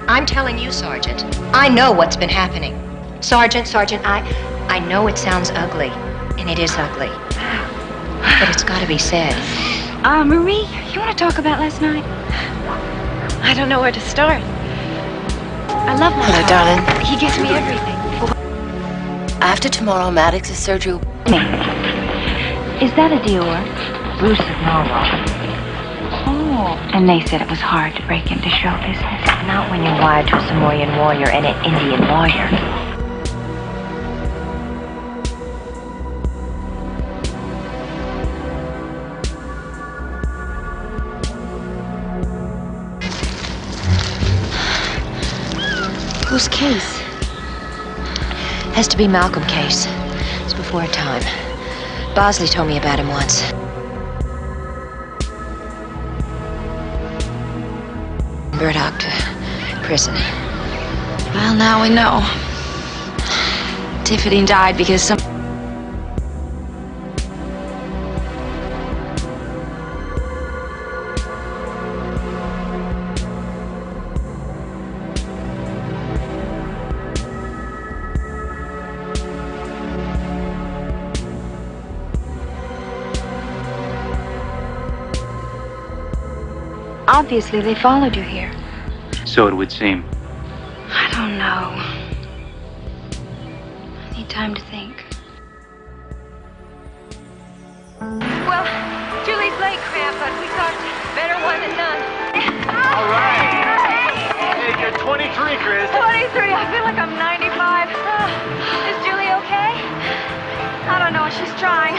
I'm telling you, Sergeant, I know what's been happening. Sergeant, I know it sounds ugly, and it is ugly. But it's got to be said. Marie, you want to talk about last night? I don't know where to start. I love my Hello, dad. darling. He gives me everything. After tomorrow, Maddox's surgery. Is that a Dior? Bruce is normal. Oh. And they said it was hard to break into show business. Not when you're wired to a Samoyed warrior and an Indian lawyer. Whose case? Has to be Malcolm case. It's before her time. Bosley told me about him once. Burdock to prison. Well, now we know. Tiffany died because some... Obviously, they followed you here. So it would seem. I don't know. I need time to think. Well, Julie's late, Cramp, but we thought better one than none. All right. Hey, you're 23, Chris. 23, I feel like I'm 95. Is Julie okay? I don't know, she's trying.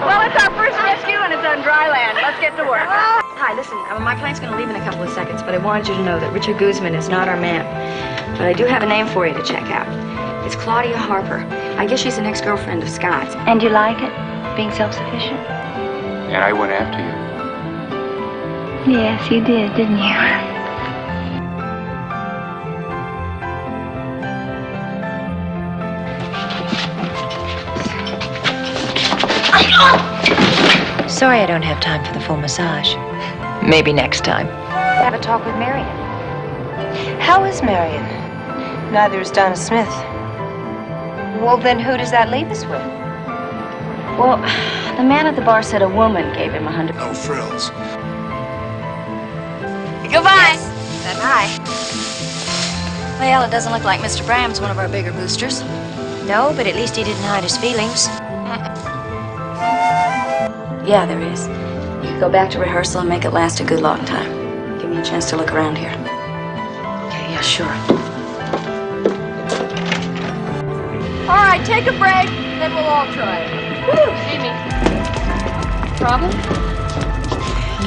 Well, it's our first rescue and it's on dry land. Let's get to work. Hi, listen, my plane's going to leave in a couple of seconds, but I wanted you to know that Richard Guzman is not our man. But I do have a name for you to check out. It's Claudia Harper. I guess she's an ex-girlfriend of Scott's. And you like it? Being self-sufficient? And I went after you. Yes, you did, didn't you? Sorry I don't have time for the full massage. Maybe next time. Have a talk with Marion. How is Marion? Neither is Donna Smith. Well, then who does that leave us with? Well, the man at the bar said a woman gave him 100. No frills. Goodbye. Bye-bye. Well, it doesn't look like Mr. Bram's one of our bigger boosters. No, but at least he didn't hide his feelings. Yeah, there is. You could go back to rehearsal and make it last a good long time. Give me a chance to look around here. Okay, yeah, sure. All right, take a break, then we'll all try it. Woo, Amy. Problem?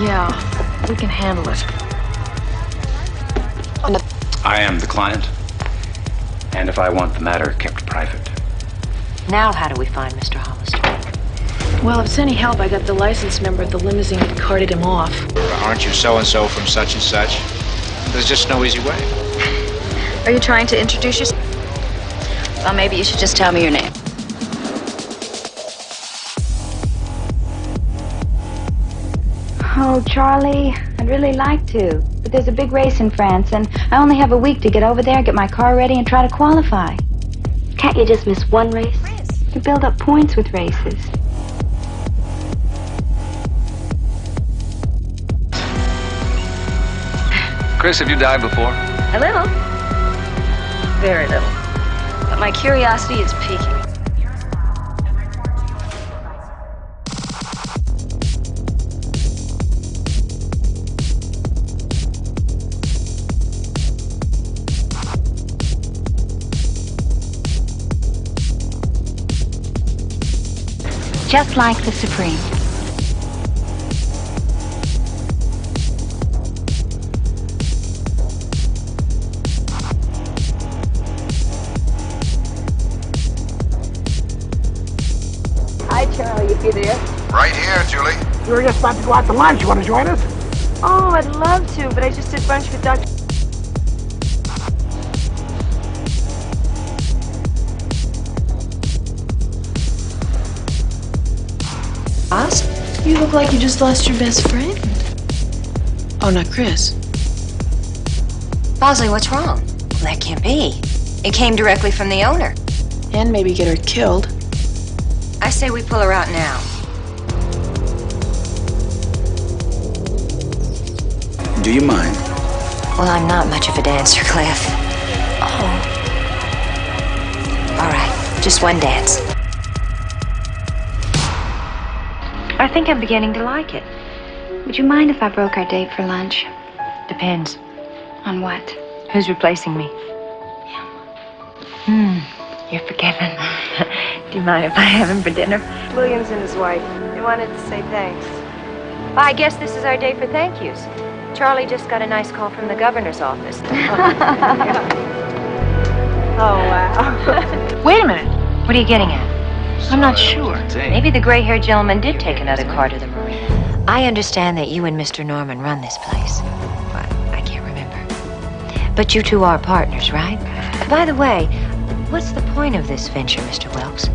Yeah, we can handle it. I am the client, and if I want the matter kept private. Now how do we find Mr. Hollister? Well, if it's any help, I got the license number of the limousine that carted him off. Aren't you so-and-so from such and such? There's just no easy way. Are you trying to introduce yourself? Well, maybe you should just tell me your name. Oh, Charlie, I'd really like to. But there's a big race in France, and I only have a week to get over there, get my car ready, and try to qualify. Can't you just miss one race? You build up points with races. Chris, have you died before? A little. Very little. But my curiosity is peaking. Just like the Supreme. Hi, Cheryl. You there? Right here, Julie. We were just about to go out to lunch. You want to join us? Oh, I'd love to, but I just did brunch with Dr. Oz? You look like you just lost your best friend. Oh, not Chris. Bosley, what's wrong? That can't be. It came directly from the owner. And maybe get her killed. I say we pull her out now. Do you mind? Well, I'm not much of a dancer, Cliff. Oh. All right, just one dance. I think I'm beginning to like it. Would you mind if I broke our date for lunch? Depends. On what? Who's replacing me? You're forgiven. Do you mind if I have him for dinner? Williams and his wife. They wanted to say thanks. Well, I guess this is our day for thank yous. Charlie just got a nice call from the governor's office. Oh, wow. Wait a minute. What are you getting at? I'm not sure. Maybe the gray-haired gentleman did take another car to the marina. I understand that you and Mr. Norman run this place. But I can't remember. But you two are partners, right? By the way, what's the point of this venture, Mr. Wilkes?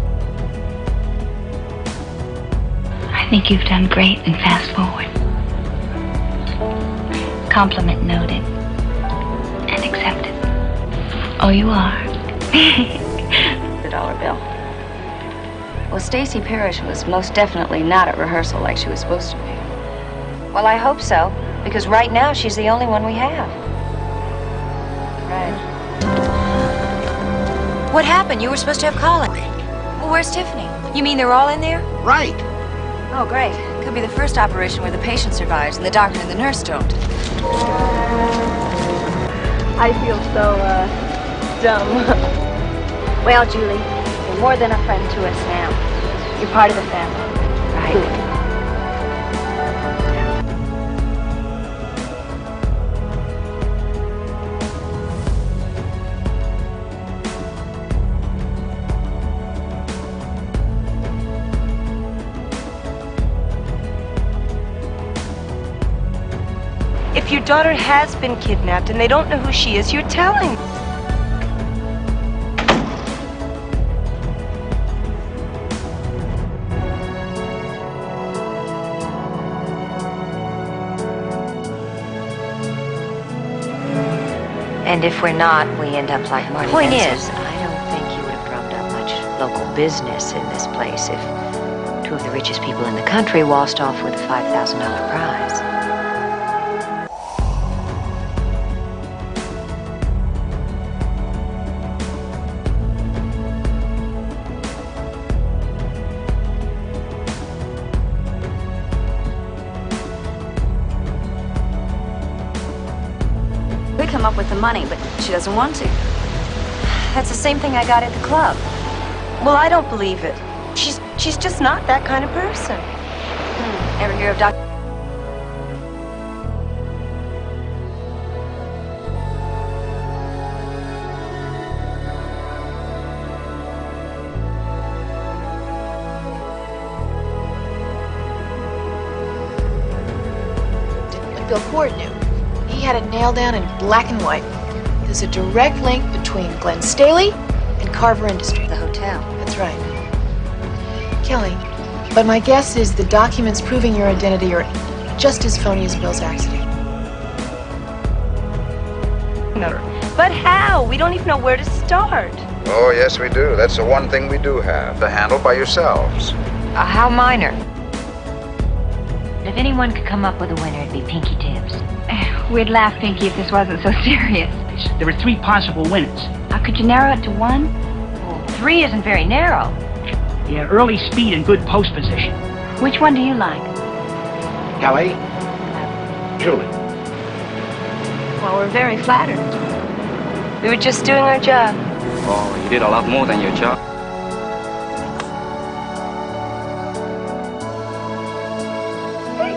I think you've done great and fast forward. Compliment noted. And accepted. Oh, you are. The dollar bill. Well, Stacy Parrish was most definitely not at rehearsal like she was supposed to be. Well, I hope so, because right now she's the only one we have. Right. What happened? You were supposed to have Colin. Well, where's Tiffany? You mean they're all in there? Right. Oh, great. Could be the first operation where the patient survives and the doctor and the nurse don't. I feel so, dumb. Well, Julie, you're more than a friend to us now. You're part of the family. Right. If your daughter has been kidnapped and they don't know who she is, you're telling. And if we're not, we end up like Marty. Point Benson. is, I don't think you would have drummed up much local business in this place if two of the richest people in the country waltzed off with a $5,000 prize. We come up with the money, but she doesn't want to. That's the same thing I got at the club. Well, I don't believe it. She's just not that kind of person. Ever hear of Dr. What Bill Ford knew. He had it nailed down in black and white. There's a direct link between Glenn Staley and Carver Industries. The hotel. That's right. Kelly, but my guess is the documents proving your identity are just as phony as Bill's accident. But how? We don't even know where to start. Oh, yes, we do. That's the one thing we do have. The handle by yourselves. How minor? If anyone could come up with a winner, it'd be Pinky Tibbs. We'd laugh, Pinky, if this wasn't so serious. There are 3 possible winners. Could you narrow it to 1? Well, 3 isn't very narrow. Yeah, early speed and good post position. Which one do you like? Kelly? Julie. Well, we're very flattered. We were just doing our job. Oh, you did a lot more than your job.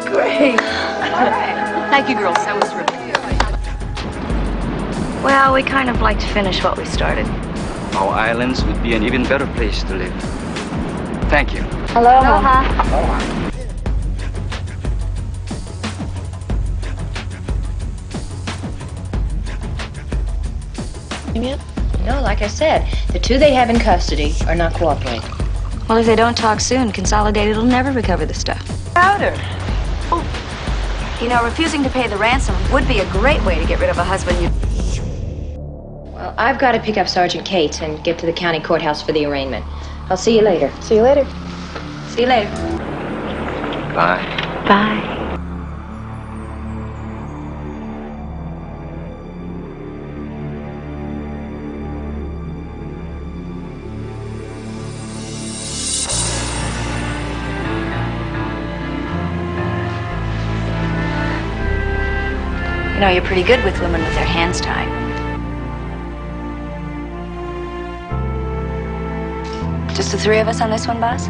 Great. All right. Thank you, girls. That was terrific. Well, we kind of like to finish what we started. Our islands would be an even better place to live. Thank you. Aloha. No, like I said, the 2 they have in custody are not cooperating. Well, if they don't talk soon, Consolidated will never recover the stuff. Powder. You know, refusing to pay the ransom would be a great way to get rid of a husband you... Well, I've got to pick up Sergeant Cates and get to the county courthouse for the arraignment. I'll see you later. See you later. See you later. Bye. Bye. You know, you're pretty good with women with their hands tied. Just the three of us on this one, boss?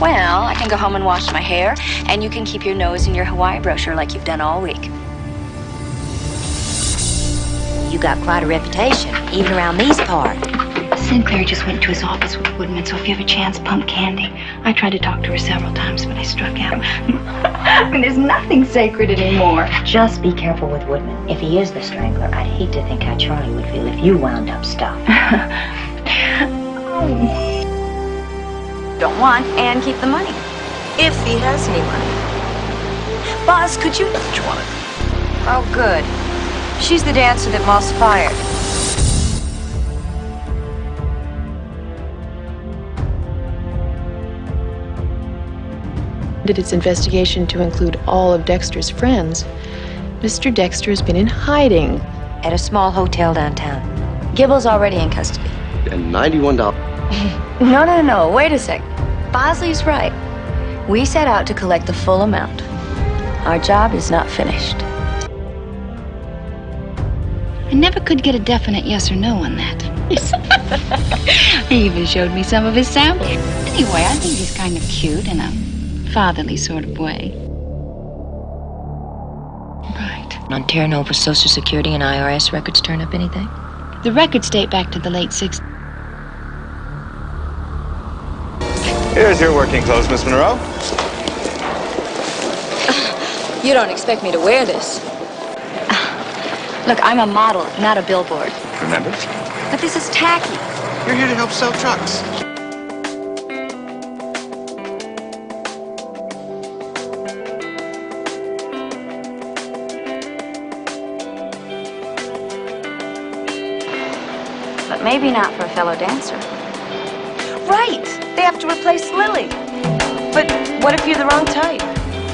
Well, I can go home and wash my hair, and you can keep your nose in your Hawaii brochure like you've done all week. You got quite a reputation, even around these parts. Sinclair just went to his office with Woodman, so if you have a chance, pump Candy. I tried to talk to her several times, but I struck out. I mean, there's nothing sacred anymore. Just be careful with Woodman. If he is the strangler, I'd hate to think how Charlie would feel if you wound up stuff. Don't want and keep the money. If he has any money. Boss, could you... What you wanted? Oh, good. She's the dancer that Moss fired. Did its investigation to include all of Dexter's friends, Mr. Dexter has been in hiding. At a small hotel downtown. Gibble's already in custody. And $91. No, wait a sec. Bosley's right. We set out to collect the full amount. Our job is not finished. I never could get a definite yes or no on that. He even showed me some of his samples. Anyway, I think he's kind of cute in a fatherly sort of way. Right. On tearing over Social Security and IRS records turn up anything? The records date back to the late 60s. Here's your working clothes, Miss Monroe. You don't expect me to wear this. Look, I'm a model, not a billboard. Remember? But this is tacky. You're here to help sell trucks. But maybe not for a fellow dancer. Right! They have to replace Lily. But what if you're the wrong type?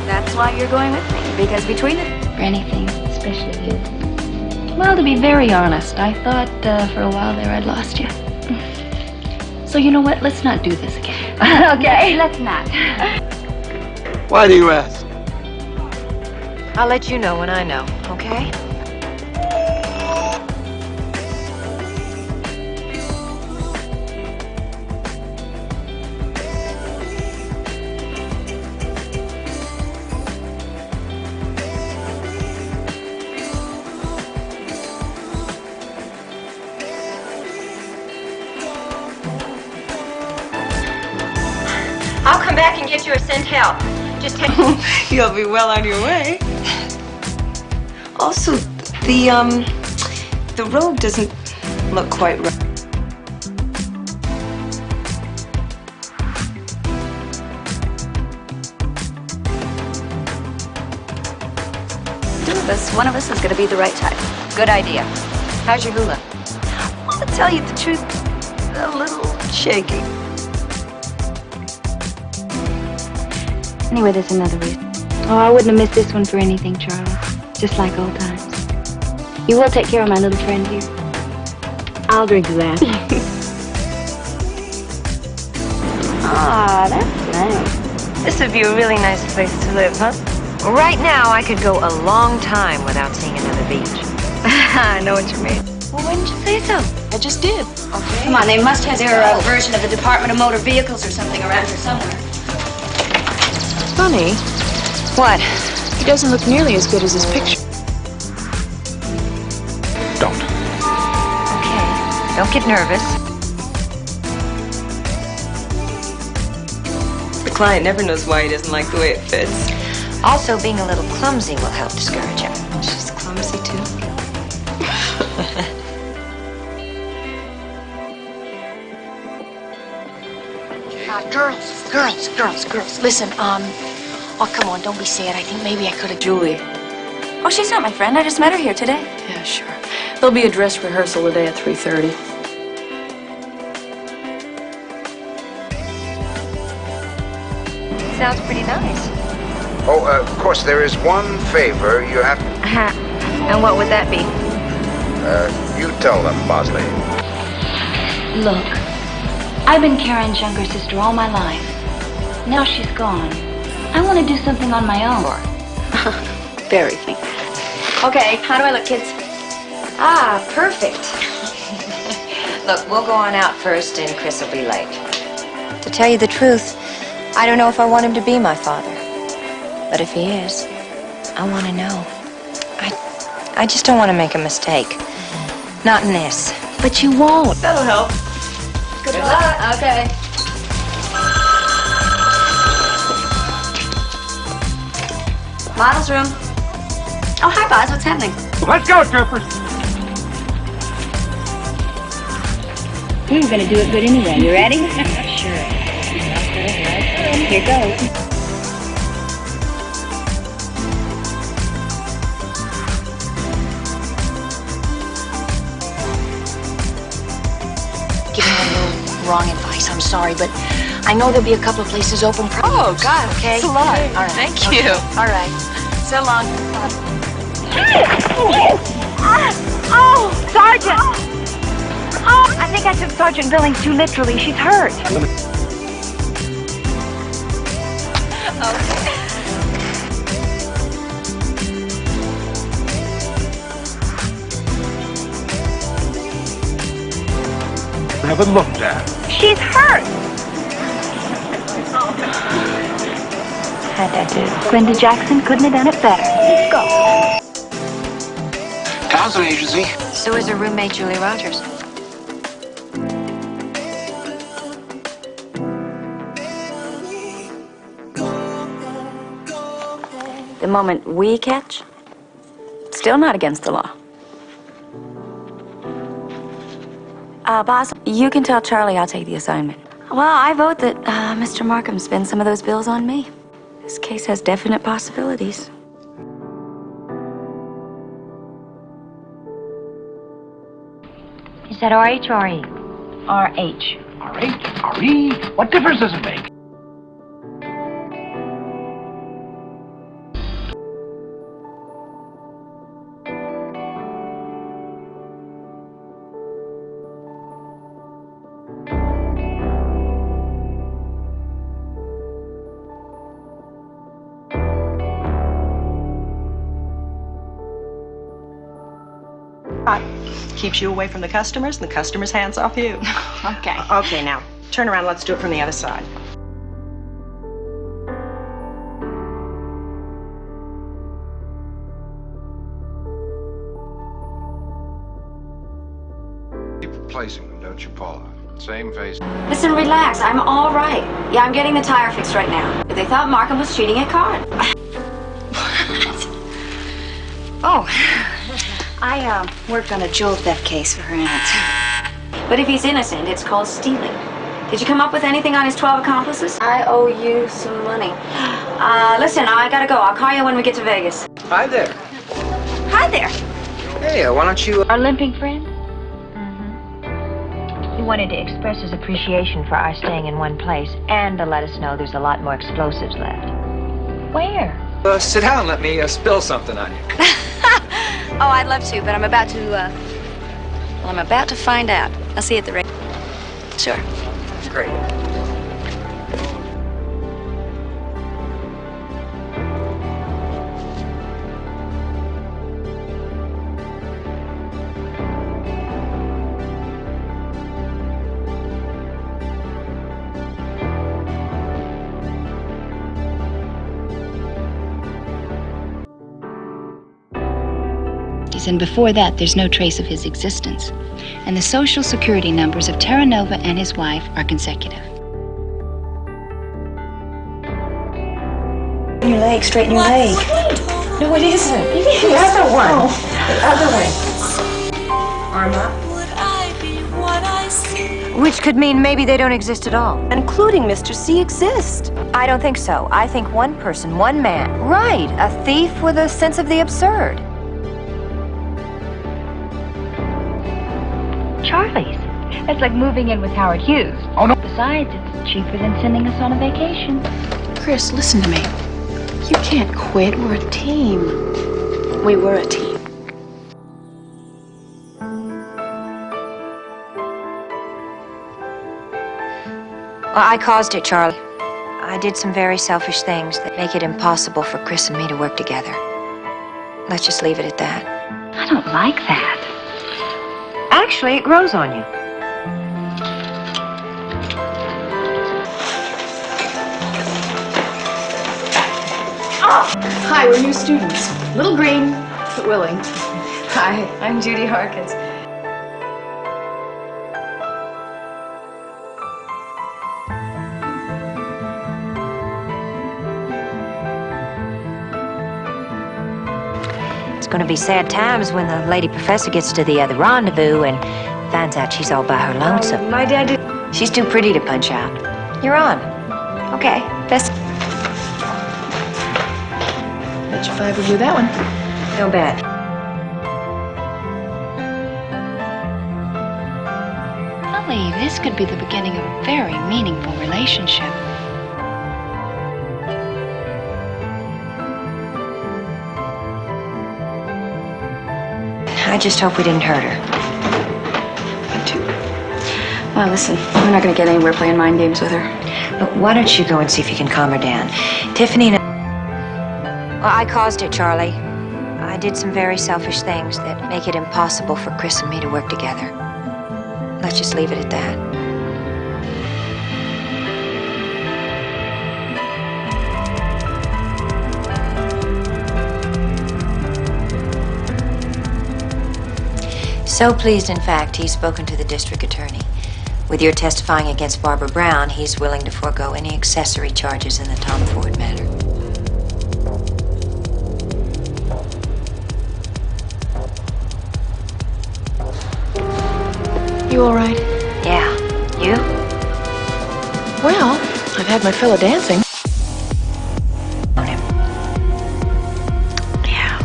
That's why you're going with me, because between it... For anything, especially you. Well, to be very honest, I thought for a while there I'd lost you. So you know what? Let's not do this again. Okay, let's not. Why do you ask? I'll let you know when I know, okay? I'll come back and get you or send help. Just take... You'll be well on your way. Also, the robe doesn't look quite right. One of us is gonna be the right type. Good idea. How's your hula? Well, to tell you the truth, a little shaky. Anyway, there's another reason. Oh, I wouldn't have missed this one for anything, Charlie. Just like old times. You will take care of my little friend here. I'll drink to that. Ah, that's nice. This would be a really nice place to live, huh? Right now, I could go a long time without seeing another beach. I know what you mean. Well, why didn't you say so? I just did. Okay. Come on, they must have their version of the Department of Motor Vehicles or something around here somewhere. Funny. What? He doesn't look nearly as good as his picture. Don't. Okay. Don't get nervous. The client never knows why he doesn't like the way it fits. Also, being a little clumsy will help discourage him. She's clumsy, too. Girls, listen, oh, come on, don't be sad. I think maybe I could have... Julie. Oh, she's not my friend. I just met her here today. Yeah, sure. There'll be a dress rehearsal today at 3:30. Sounds pretty nice. Oh, of course, there is one favor you have to... And what would that be? You tell them, Bosley. Look, I've been Karen's younger sister all my life. Now she's gone. I want to do something on my own. Very. Okay, how do I look, kids? Ah, perfect. Look, we'll go on out first, and Chris will be late. To tell you the truth, I don't know if I want him to be my father. But if he is, I want to know. I just don't want to make a mistake. Not in this. But you won't. That'll help. Good luck. Okay. Model's room. Oh, hi, Boz. What's happening? Let's go, troopers. We were going to do it good anyway. You ready? Sure. Here goes. Giving you a little wrong advice. I'm sorry, but I know there'll be a couple of places open. Oh, God. Okay. It's a lot. All right. Thank Okay. you. All right. So long. Oh, Sergeant! Oh, I think I took Sergeant Billings too literally. She's hurt. Haven't looked at. She's hurt. How'd that do? Glenda Jackson couldn't have done it better. Let's go. Counseling agency. So is her roommate, Julie Rogers. The moment we catch, still not against the law. Boss, you can tell Charlie I'll take the assignment. Well, I vote that Mr. Markham spend some of those bills on me. This case has definite possibilities. Is that RH or RE? RH. RH? RE? What difference does it make? Keeps you away from the customers, and the customers' hands off you. Okay. Okay, now, turn around. Let's do it from the other side. Keep replacing them, don't you, Paula? Same face. Listen, relax. I'm all right. Yeah, I'm getting the tire fixed right now. They thought Markham was cheating at cards. Oh, I worked on a jewel theft case for her aunt. But if he's innocent, it's called stealing. Did you come up with anything on his 12 accomplices? I owe you some money. Listen, I gotta go. I'll call you when we get to Vegas. Hi there. Hi there. Hey, why don't you... Our limping friend? He wanted to express his appreciation for our staying in one place and to let us know there's a lot more explosives left. Where? sit down and let me spill something on you. Oh, I'd love to, but I'm about to, well, I'm about to find out. I'll see you at the radio. Sure. Great. And before that, there's no trace of his existence. And the social security numbers of Terra Nova and his wife are consecutive. Your leg, straighten your leg. no, it isn't. The other one. The other one. Arm up. Which could mean maybe they don't exist at all. Including Mr. C exist. I don't think so. I think one person, one man. Right, a thief with a sense of the absurd. Charlie's. That's like moving in with Howard Hughes. Oh, no. Besides, it's cheaper than sending us on a vacation. Chris, listen to me. You can't quit. We're a team. We were a team. Well, I caused it, Charlie. I did some very selfish things that make it impossible for Chris and me to work together. Let's just leave it at that. I don't like that. Actually, it grows on you. Hi, we're new students. Little green, but willing. Hi, I'm Judy Harkins. It's going to be sad times when the lady professor gets to the other rendezvous and finds out she's all by her lonesome. My dad did. She's too pretty to punch out. You're on. Okay, best. Bet you 5 would do that one. No bet. Golly, this could be the beginning of a very meaningful relationship. I just hope we didn't hurt her. Me too. Well, listen, we're not going to get anywhere playing mind games with her. But why don't you go and see if you can calm her down? Tiffany and... Well, I caused it, Charlie. I did some very selfish things that make it impossible for Chris and me to work together. Let's just leave it at that. So pleased, in fact, he's spoken to the district attorney. With your testifying against Barbara Brown, he's willing to forego any accessory charges in the Tom Ford matter. You all right? Yeah. You? Well, I've had my fill of dancing. On him. Yeah.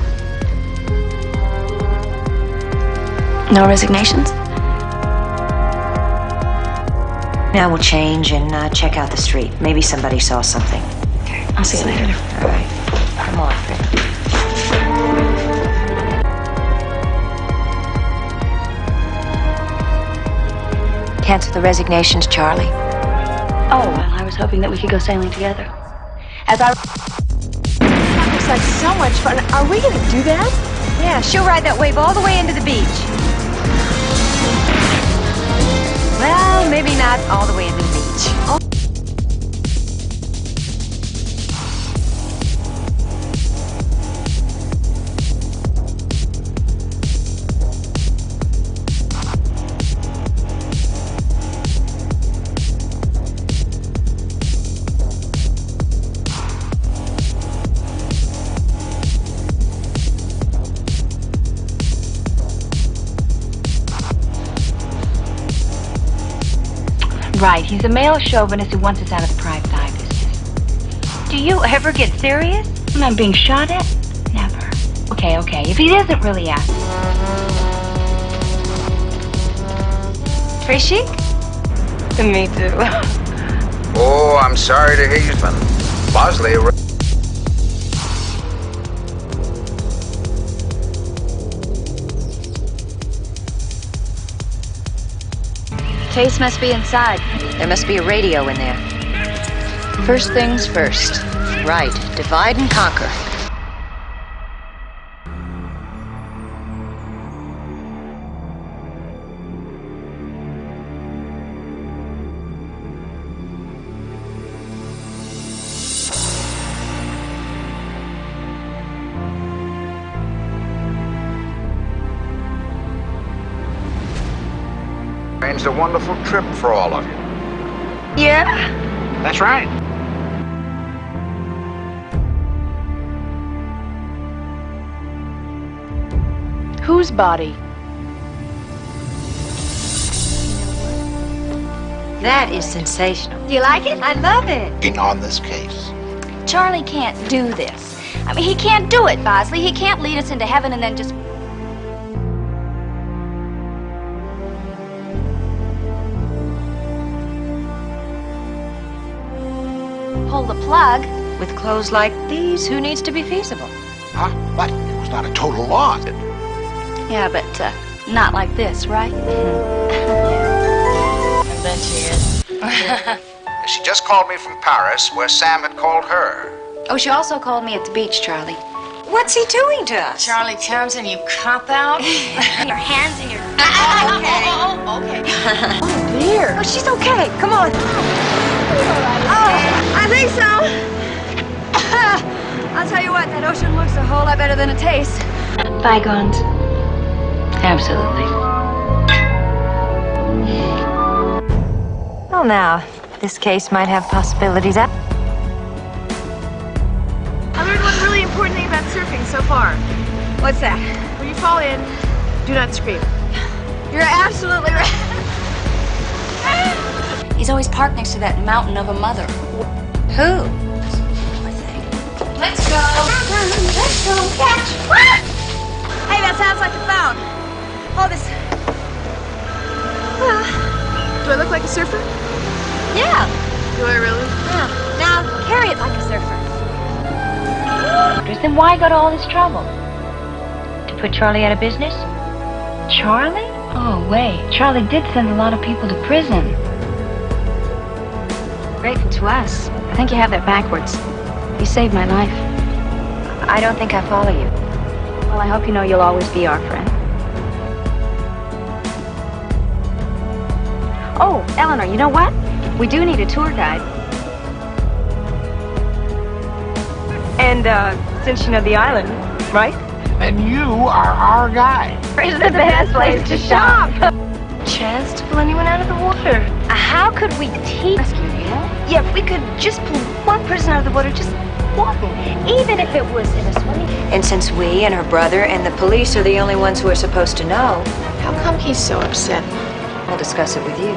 No resignations? Now we'll change and check out the street. Maybe somebody saw something. Okay, I'll see you later. All right. Come on, Fred. Cancel the resignations, Charlie. Oh, well, I was hoping that we could go sailing together. As I... That looks like so much fun. Are we going to do that? Yeah, she'll ride that wave all the way into the beach. Well, maybe not all the way into the beach. Right, he's a male chauvinist who wants us out of the private eye business. Do you ever get serious when I'm being shot at? Never. Okay, if he isn't really after. Très chic? Me too. Oh, I'm sorry to hear you've been Bosley. Case must be inside. There must be a radio in there. First things first. Right. Divide and conquer. Arranged a wonderful trip for all of you. Yeah. That's right. Whose body? That is sensational. Do you like it? I love it. On this case. Charlie can't do this. I mean, he can't do it, Bosley. He can't lead us into heaven and then just... pull the plug. With clothes like these, who needs to be feasible? Huh? What? It was not a total loss. Yeah, but not like this, right? I bet she is. She just called me from Paris, where Sam had called her. Oh, she also called me at the beach, Charlie. What's he doing to us? Charlie Townsend, you cop out. Your hands in your... Okay. Oh, dear. Oh, she's okay. Come on. Oh, I think so. I'll tell you what, that ocean looks a whole lot better than it tastes. Bygones. Absolutely. Well, now, this case might have possibilities. I learned one really important thing about surfing so far. What's that? When you fall in, do not scream. You're absolutely right. He's always parked next to that mountain of a mother. Who? Let's go. Let's go. Catch. Hey, that sounds like a phone. Hold this. Do I look like a surfer? Yeah. Do I really? Yeah. Now, carry it like a surfer. Then why go to all this trouble? To put Charlie out of business? Charlie? Oh, wait. Charlie did send a lot of people to prison. Grateful to us. I think you have that backwards. You saved my life. I don't think I follow you. Well, I hope you know you'll always be our friend. Oh, Eleanor, you know what? We do need a tour guide. And, since you know the island, right? And you are our guy. It's the best place to shop. Chance to pull anyone out of the water. How could we teach rescue, you know? Yeah, if we could just pull one person out of the water, just walking, even if it was in a swimming pool. And since we and her brother and the police are the only ones who are supposed to know, How come he's so upset? we'll discuss it with you.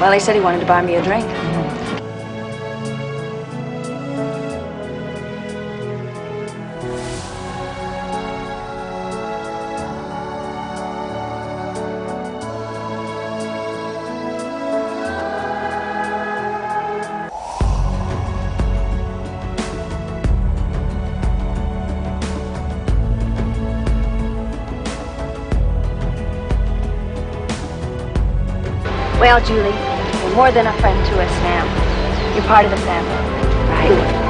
Well, he said he wanted to buy me a drink. Well, Julie, you're more than a friend to us now. You're part of the family. Right.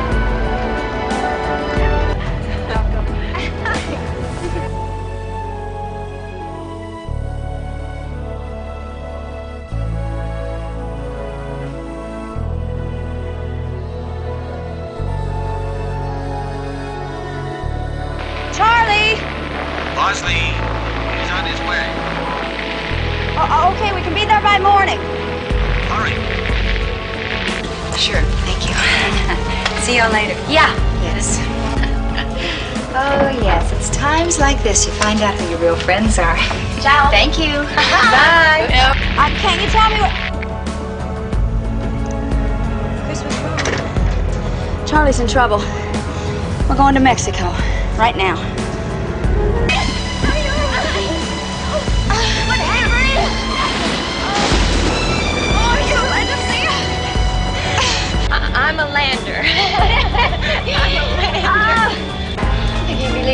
Charlie! Bosley, he's on his way. Okay, we can be there by morning. Hurry. Sure, thank you. See you later. Yeah. Yes. Oh, yes, it's times like this you find out who your real friends are. Ciao. Thank you. Bye. Can you tell me what... Chris, what's wrong? Charlie's in trouble. We're going to Mexico right now. I'm a lander. I think he really